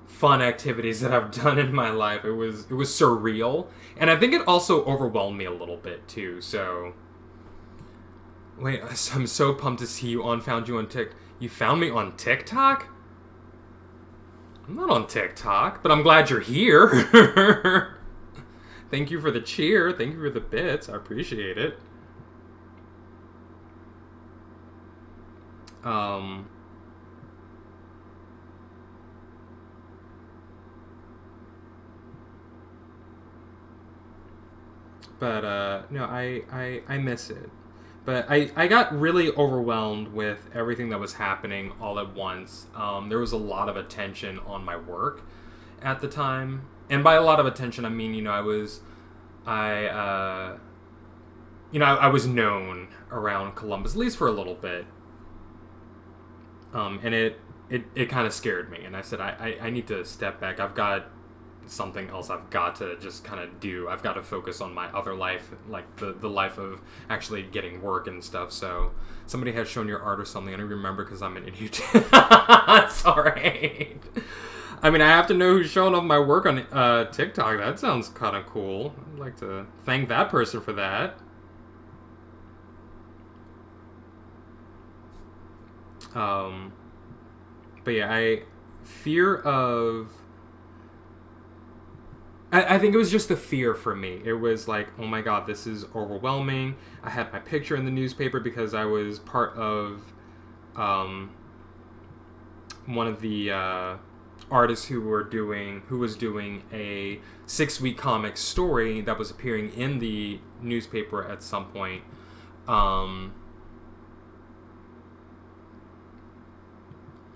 fun activities that I've done in my life. It was surreal, and I think it also overwhelmed me a little bit too. So, wait, I'm so pumped to see you on. Found you on TikTok. You found me on TikTok? I'm not on TikTok, but I'm glad you're here. Thank you for the cheer. Thank you for the bits. I appreciate it. But no, I miss it. But I got really overwhelmed with everything that was happening all at once. There was a lot of attention on my work at the time. And by a lot of attention, I mean, I was known around Columbus, at least for a little bit. And it kind of scared me. And I said, I need to step back. I've got something else I've got to just kind of do. I've got to focus on my other life, like the life of actually getting work and stuff. So somebody has shown your art or something. I don't remember because I'm an idiot. Sorry. I mean, I have to know who's showing off my work on TikTok. That sounds kind of cool. I'd like to thank that person for that. But yeah, I think it was just the fear for me. It was like, oh my god, this is overwhelming. I had my picture in the newspaper because I was part of one of the artists who was doing a 6-week comic story that was appearing in the newspaper at some point.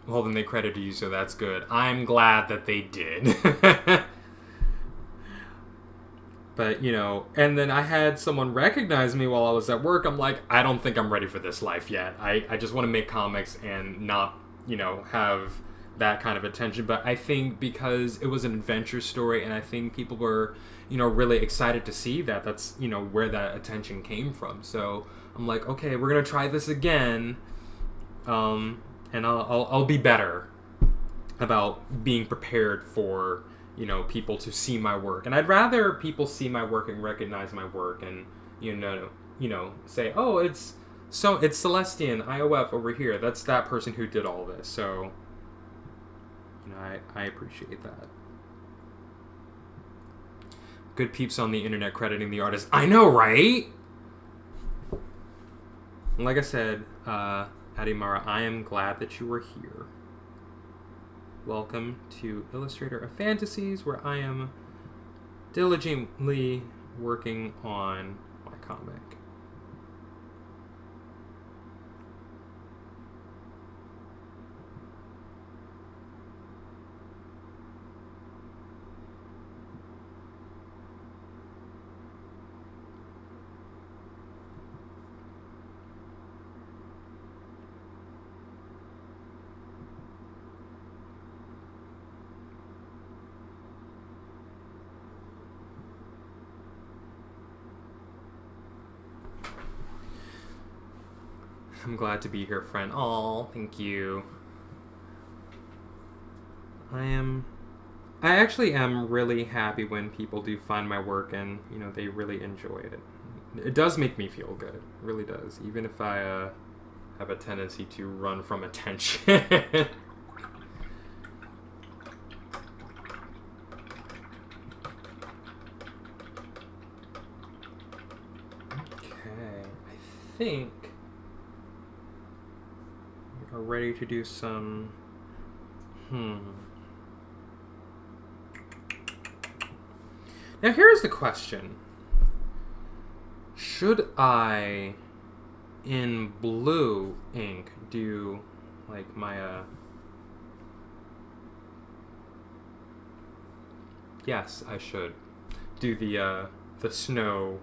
Well, then they credited you, so that's good. I'm glad that they did. But, and then I had someone recognize me while I was at work. I'm like, I don't think I'm ready for this life yet. I just want to make comics and not, have that kind of attention. But I think because it was an adventure story, and I think people were, really excited to see that. That's, where that attention came from. So I'm like, okay, we're going to try this again. And I'll be better about being prepared for, people to see my work. And I'd rather people see my work and recognize my work and, say, oh, it's Celestian, IOF over here. That's that person who did all this. So, I appreciate that. Good peeps on the internet crediting the artist. I know, right? Like I said, Adimara, I am glad that you were here. Welcome to Illustrator of Fantasies, where I am diligently working on my comic. I'm glad to be here, friend. Aw, thank you. I actually am really happy when people do find my work and, they really enjoy it. It does make me feel good. It really does. Even if I have a tendency to run from attention. Okay. I think we are ready to do some... Now here's the question. Should I, in blue ink, do like my yes, I should do the snow.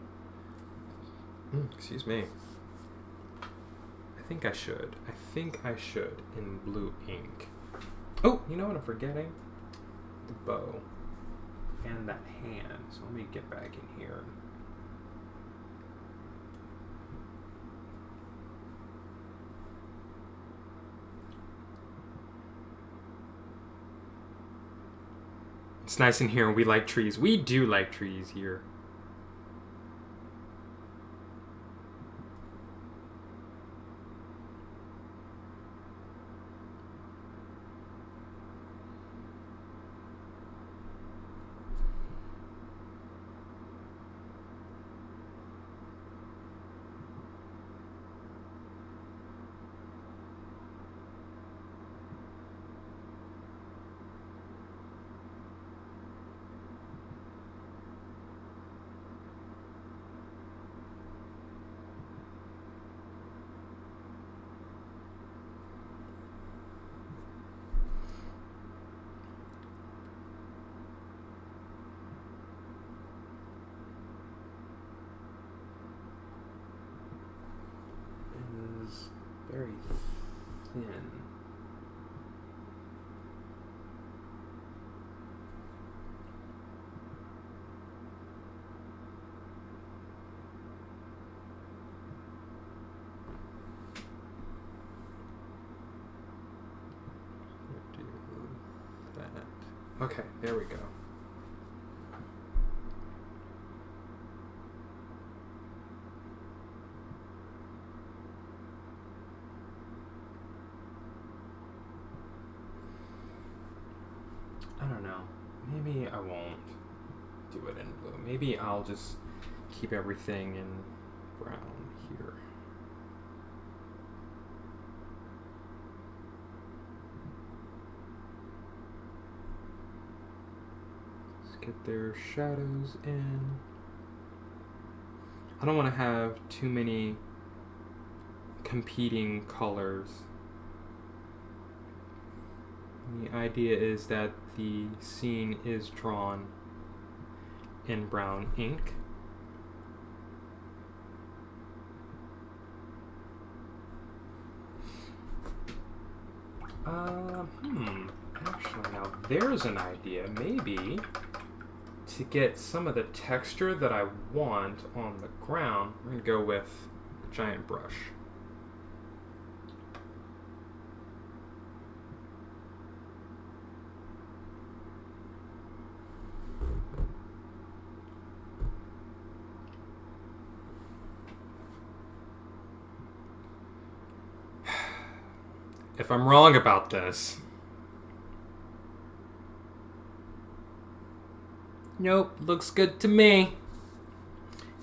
Excuse me. I think I should in blue ink. Oh, you know what I'm forgetting? The bow. And that hand. So let me get back in here. It's nice in here. We like trees. We do like trees here. Very thin. Do that. Okay, there we go. I don't know. Maybe I won't do it in blue. Maybe I'll just keep everything in brown here. Let's get their shadows in. I don't want to have too many competing colors. The idea is that the scene is drawn in brown ink. Actually, now there's an idea. Maybe to get some of the texture that I want on the ground, we're going to go with a giant brush. If I'm wrong about this. Nope, looks good to me.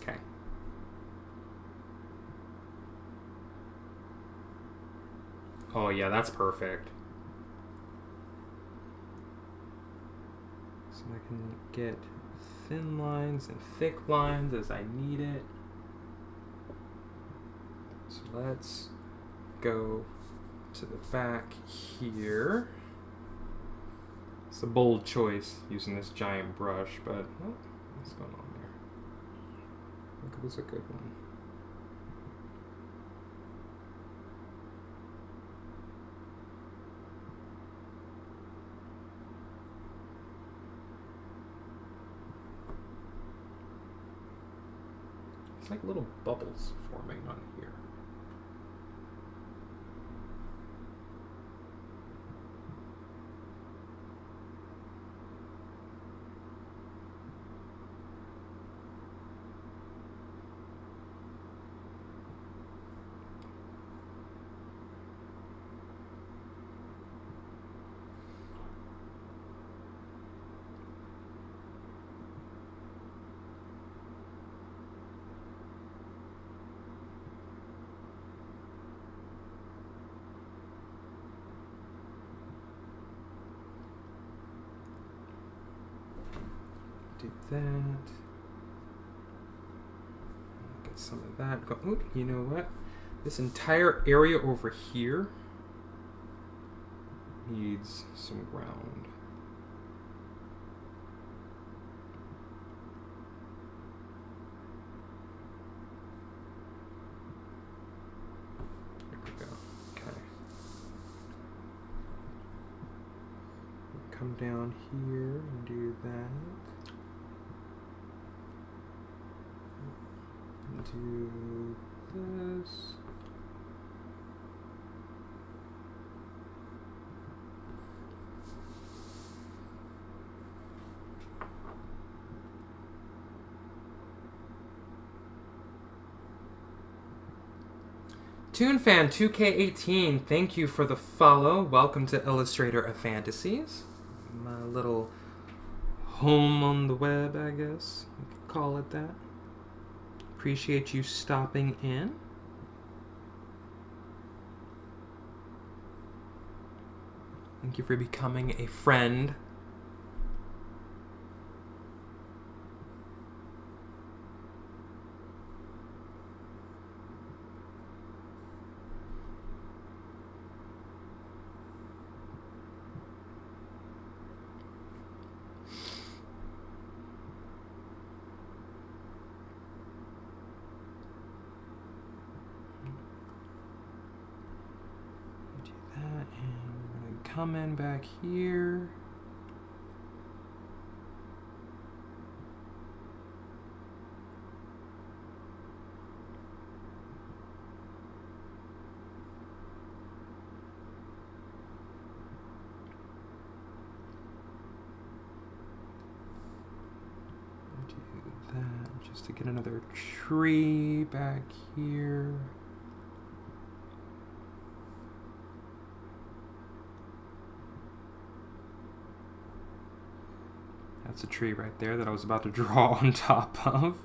Okay. Oh yeah, that's perfect. So I can get thin lines and thick lines as I need it. So let's go to the back here. It's a bold choice using this giant brush, but oh, what's going on there? I think it was a good one. It's like little bubbles forming on here. Do that. Get some of that. Go. Ooh, you know what? This entire area over here needs some ground. There we go. Okay. Come down here and do that. Do this. ToonFan 2K18, thank you for the follow. Welcome to Illustrator of Fantasies. My little home on the web, I guess you could call it that. Appreciate you stopping in. Thank you for becoming a friend. Come in back here. Do that just to get another tree back here. That's a tree right there that I was about to draw on top of.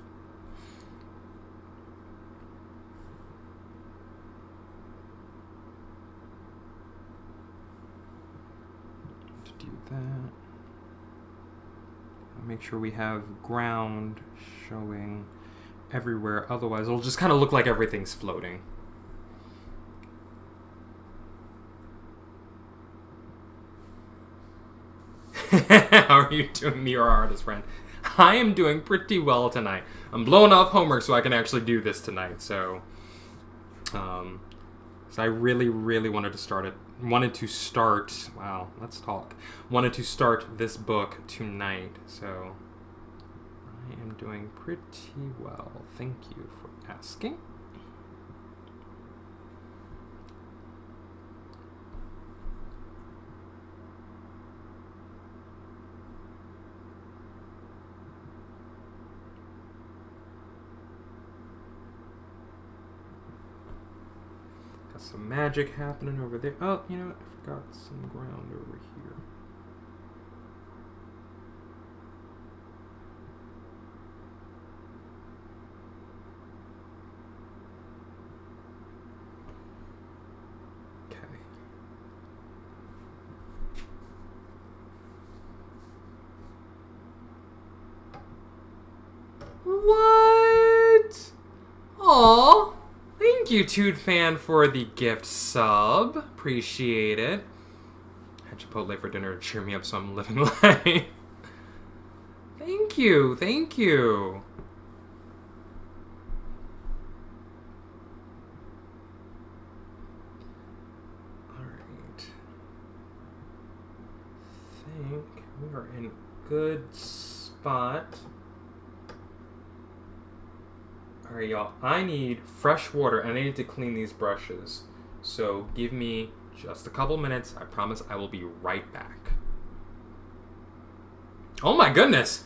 To do that, make sure we have ground showing everywhere, otherwise it'll just kind of look like everything's floating. How are you doing, Mirror Artist friend? I am doing pretty well tonight. I'm blowing off homework so I can actually do this tonight. So I really wanted to start it. Wanted to start this book tonight. So I am doing pretty well. Thank you for asking. Some magic happening over there. Oh, you know what? I forgot some ground over here. Okay. What? Aww. Thank you, ToonFan, for the gift sub. Appreciate it. Had Chipotle for dinner to cheer me up, so I'm living life. Thank you, thank you. Alright. I think we are in a good spot. Alright, y'all, I need fresh water and I need to clean these brushes. So give me just a couple minutes. I promise I will be right back. Oh my goodness!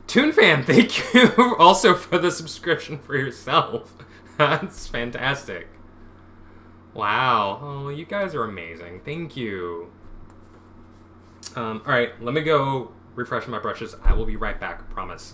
ToonFan, thank you also for the subscription for yourself. That's fantastic. Wow. Oh, you guys are amazing. Thank you. Alright, let me go refresh my brushes. I will be right back, promise.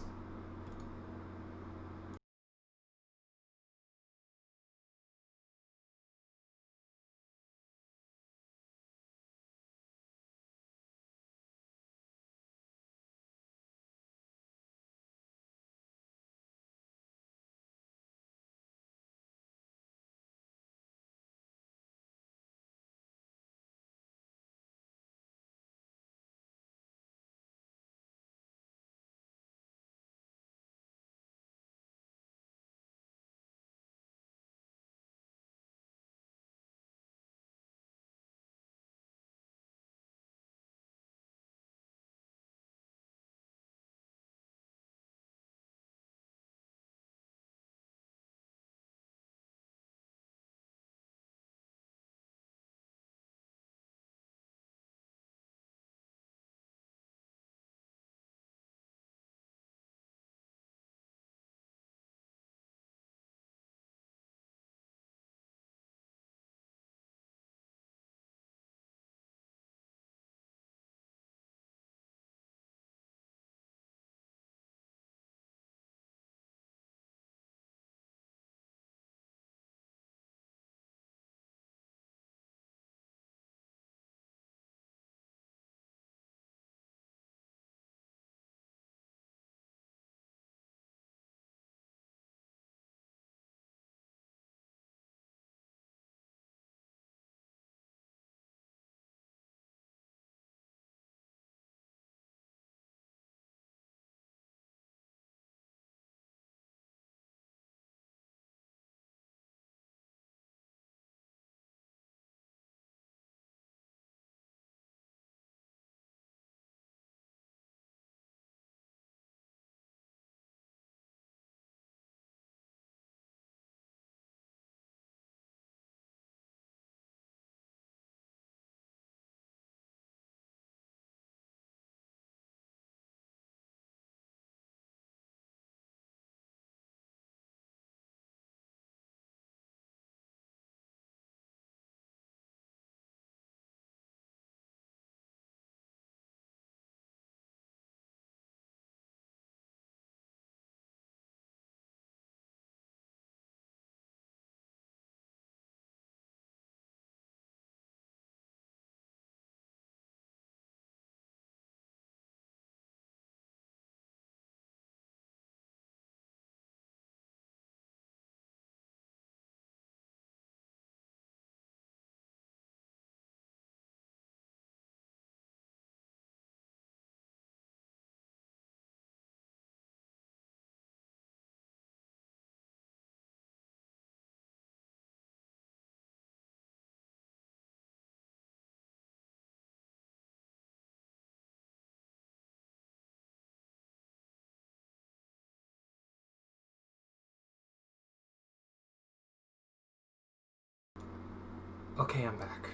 Okay, I'm back.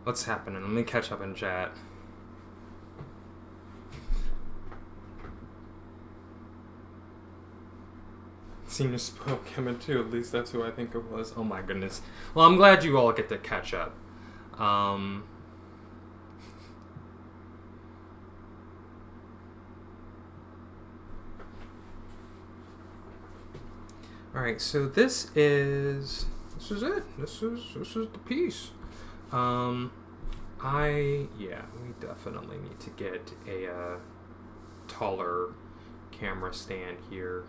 What's happening? Let me catch up in chat. Seemed to spoil Kevin too, at least that's who I think it was. Oh my goodness. Well, I'm glad you all get to catch up. Alright, so this is it. This is the piece. We definitely need to get a taller camera stand here.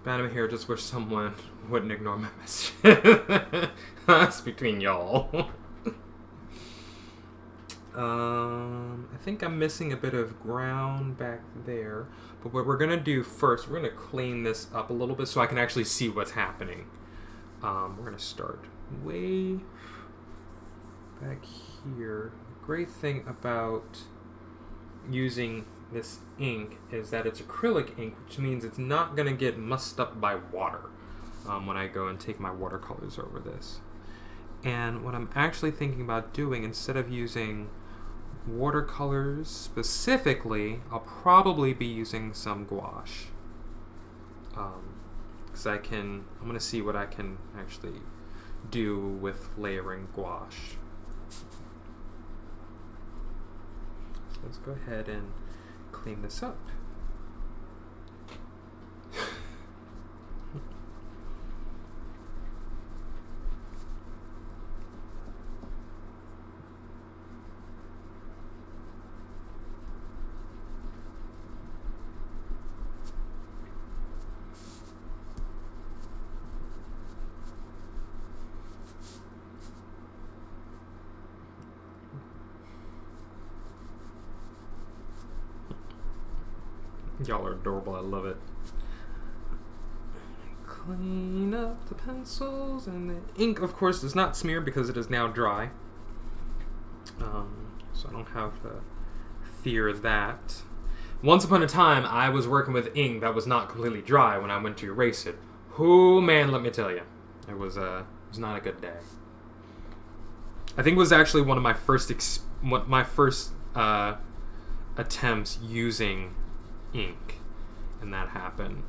Madam here, just wish someone wouldn't ignore my message. That's between y'all. I think I'm missing a bit of ground back there. But what we're going to do first, we're going to clean this up a little bit so I can actually see what's happening. We're going to start way back here. The great thing about using this ink is that it's acrylic ink, which means it's not going to get mussed up by water when I go and take my watercolors over this. And what I'm actually thinking about doing, instead of using watercolors specifically, I'll probably be using some gouache. Because I'm going to see what I can actually do with layering gouache. So let's go ahead and clean this up. Y'all are adorable, I love it. Clean up the pencils, and the ink, of course, does not smear because it is now dry. So I don't have to fear that. Once upon a time, I was working with ink that was not completely dry when I went to erase it. Oh man, let me tell you, it was not a good day. I think it was actually one of my first attempts using ink, and that happened.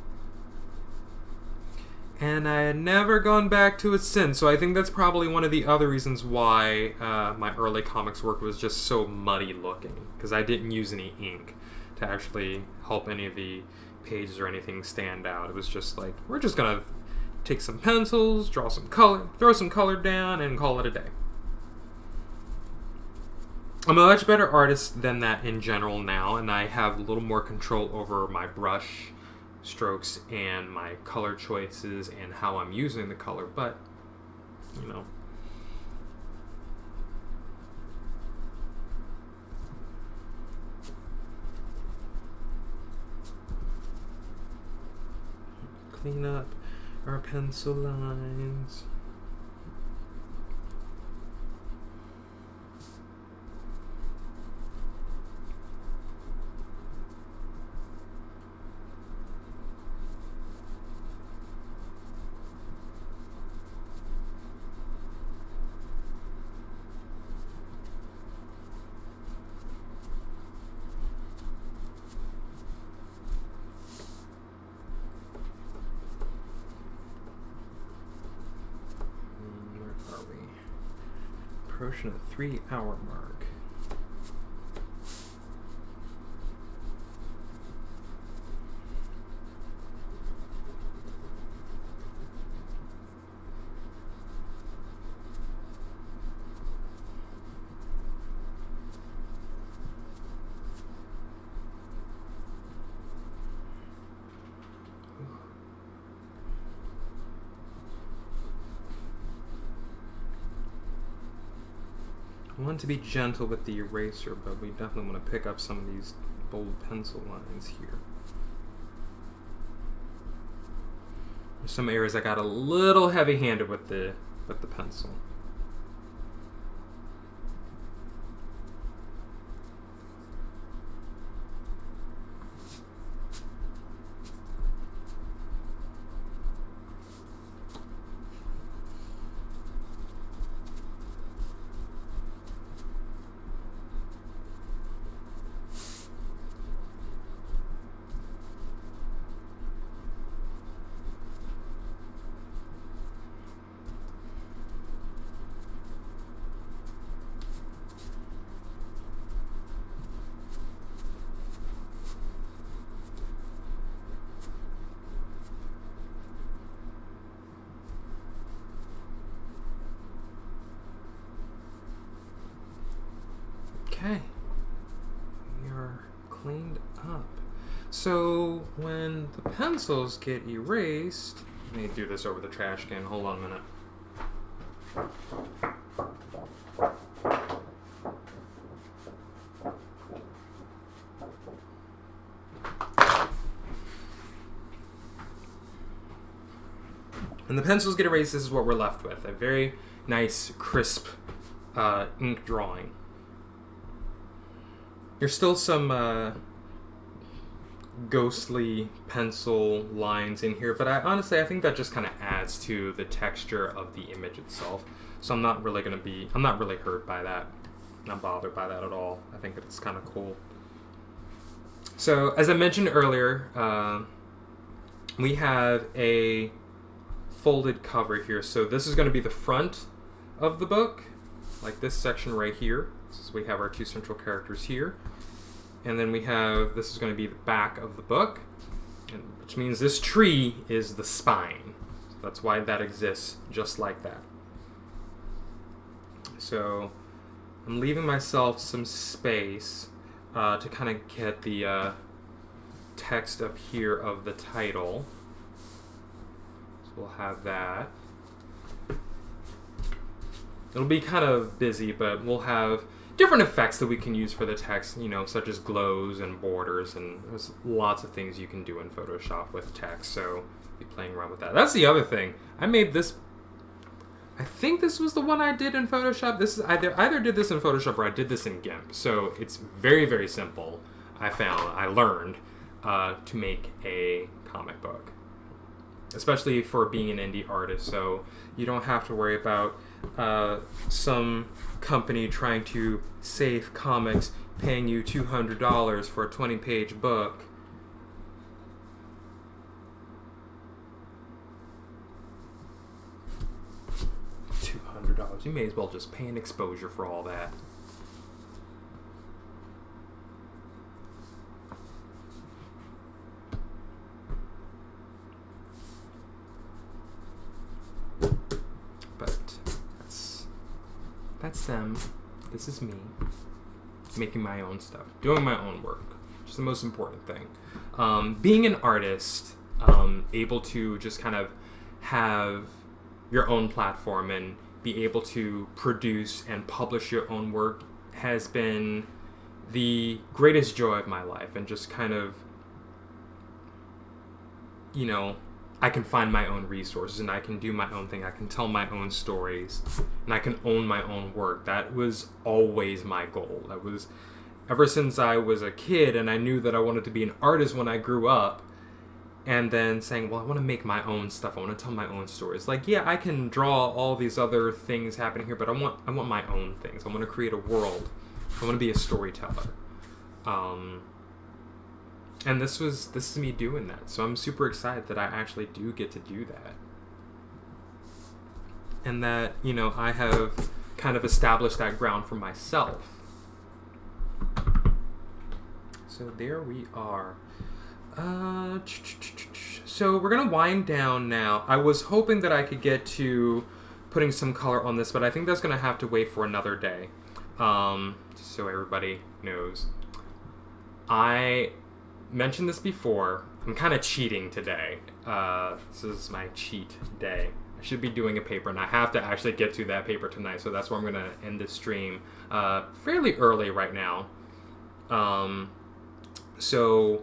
And I had never gone back to it since, so I think that's probably one of the other reasons why my early comics work was just so muddy looking, because I didn't use any ink to actually help any of the pages or anything stand out. It was just like, we're just gonna take some pencils, draw some color, throw some color down, and call it a day. I'm a much better artist than that in general now, and I have a little more control over my brush strokes and my color choices and how I'm using the color, but, you know. Clean up our pencil lines. Approaching a 3-hour mark. I want to be gentle with the eraser, but we definitely want to pick up some of these bold pencil lines here. There's some areas I got a little heavy-handed with the pencil. Okay. We are cleaned up. So when the pencils get erased, let me do this over the trash can. Hold on a minute. When the pencils get erased, this is what we're left with. A very nice, crisp ink drawing. There's still some ghostly pencil lines in here, but I think that just kind of adds to the texture of the image itself. So I'm not really hurt by that. Not bothered by that at all. I think it's kind of cool. So as I mentioned earlier, we have a folded cover here. So this is going to be the front of the book, like this section right here. So we have our two central characters here. And then this is going to be the back of the book, which means this tree is the spine. So that's why that exists just like that. So I'm leaving myself some space to kind of get the text up here of the title. So we'll have that. It'll be kind of busy, but we'll have different effects that we can use for the text, such as glows and borders, and there's lots of things you can do in Photoshop with text, so be playing around with that. That's the other thing. I made this, I think this was the one I did in Photoshop. This is either did this in Photoshop or I did this in GIMP, so it's very, very simple. I learned to make a comic book, especially for being an indie artist, so you don't have to worry about some company trying to save comics paying you $200 for a 20-page book. $200. You may as well just pay an exposure for all that. That's them. This is me. Making my own stuff. Doing my own work. Which is the most important thing. Being an artist, able to just kind of have your own platform and be able to produce and publish your own work has been the greatest joy of my life. And just kind of, I can find my own resources and I can do my own thing. I can tell my own stories and I can own my own work. That was always my goal. That was ever since I was a kid, and I knew that I wanted to be an artist when I grew up, and then saying, well, I want to make my own stuff. I want to tell my own stories. Like, yeah, I can draw all these other things happening here, but I want my own things. I want to create a world. I want to be a storyteller. And this is me doing that. So I'm super excited that I actually do get to do that. And that, I have kind of established that ground for myself. So there we are. So we're going to wind down now. I was hoping that I could get to putting some color on this, but I think that's going to have to wait for another day. Just so everybody knows. I mentioned this before. I'm kind of cheating today. This is my cheat day. I should be doing a paper, and I have to actually get to that paper tonight, so that's where I'm going to end this stream fairly early right now. So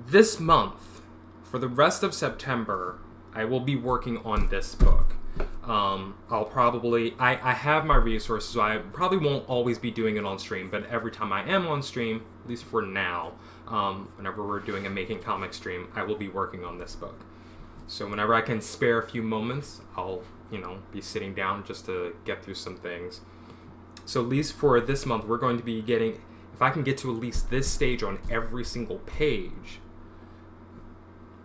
this month, for the rest of September, I will be working on this book. I have my resources, so I probably won't always be doing it on stream, but every time I am on stream, at least for now, whenever we're doing a Making Comics stream, I will be working on this book. So whenever I can spare a few moments, I'll, be sitting down just to get through some things. So at least for this month, we're going to be getting, if I can get to at least this stage on every single page,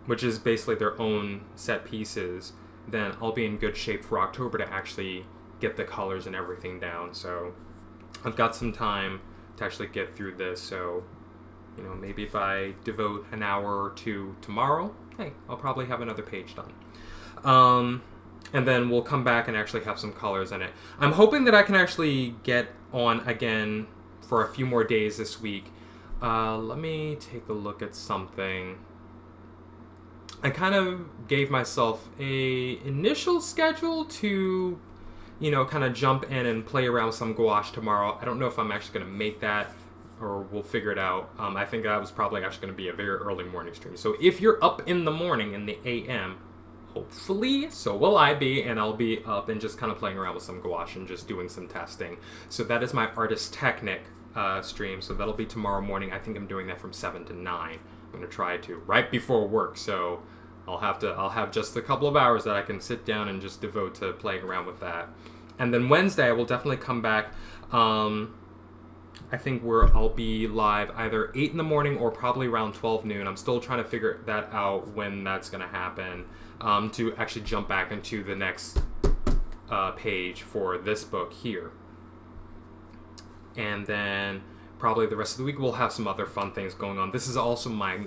which is basically their own set pieces, then I'll be in good shape for October to actually get the colors and everything down. So I've got some time to actually get through this. So, maybe if I devote an hour or two tomorrow, hey, I'll probably have another page done. And then we'll come back and actually have some colors in it. I'm hoping that I can actually get on again for a few more days this week. Let me take a look at something. I kind of gave myself a initial schedule to, you know, kind of jump in and play around with some gouache tomorrow. I don't know if I'm actually going to make that, or we'll figure it out. I think that was probably actually going to be a very early morning stream. So if you're up in the morning, in the AM, hopefully, so will I be, and I'll be up and just kind of playing around with some gouache and just doing some testing. So that is my Artist Technic stream, so that'll be tomorrow morning. I think I'm doing that from 7 to 9. I'm going to try to, right before work, so I'll have just a couple of hours that I can sit down and just devote to playing around with that. And then Wednesday, I will definitely come back. I think I'll be live either 8 in the morning or probably around 12 noon. I'm still trying to figure that out when that's going to happen, to actually jump back into the next page for this book here. And then probably the rest of the week we'll have some other fun things going on. This is also my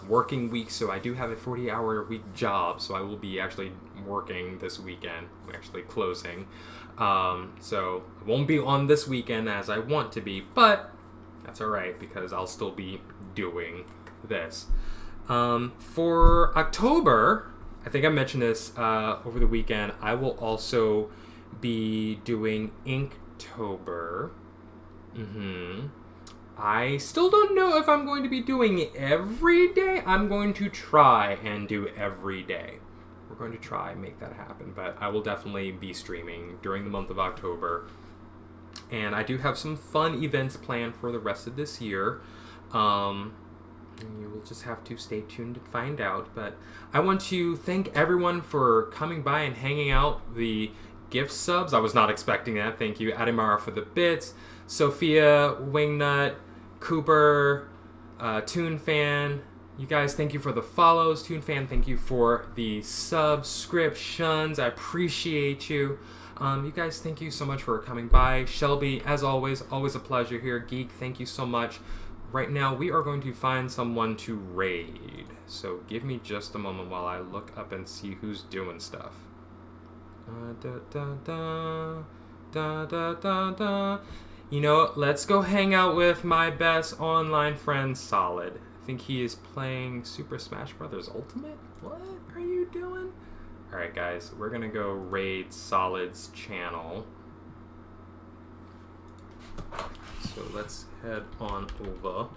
working week, so I do have a 40-hour-a-week job, so I will be actually working this weekend. I'm actually closing. So I won't be on this weekend as I want to be, but that's all right because I'll still be doing this. For October, I think I mentioned this over the weekend, I will also be doing Inktober. I still don't know if I'm going to be doing it every day. I'm going to try and do every day. We're going to try and make that happen, but I will definitely be streaming during the month of October. And I do have some fun events planned for the rest of this year. And you will just have to stay tuned to find out. But I want to thank everyone for coming by and hanging out. The gift subs, I was not expecting that. Thank you, Adimara, for the bits. Sophia, Wingnut, Cooper, Toon Fan. You guys, thank you for the follows. Toon Fan, thank you for the subscriptions. I appreciate you. You guys, thank you so much for coming by. Shelby, as always a pleasure here. Geek, thank you so much. Right now, we are going to find someone to raid. So give me just a moment while I look up and see who's doing stuff. You know, let's go hang out with my best online friend, Solid. I think he is playing Super Smash Bros. Ultimate? What are you doing? Alright guys, we're gonna go raid Solid's channel. So let's head on over.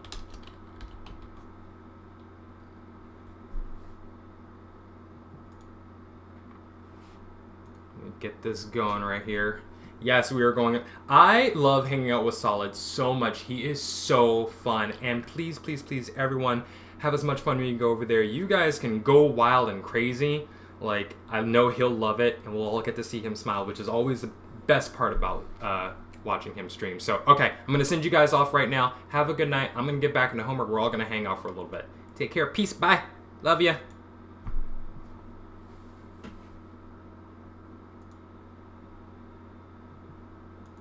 Let me get this going right here. Yes, we are going. I love hanging out with Solid so much. He is so fun. And please, please, please, everyone, have as much fun when you go over there. You guys can go wild and crazy. Like, I know he'll love it, and we'll all get to see him smile, which is always the best part about watching him stream. So, okay, I'm going to send you guys off right now. Have a good night. I'm going to get back into homework. We're all going to hang out for a little bit. Take care. Peace. Bye. Love ya.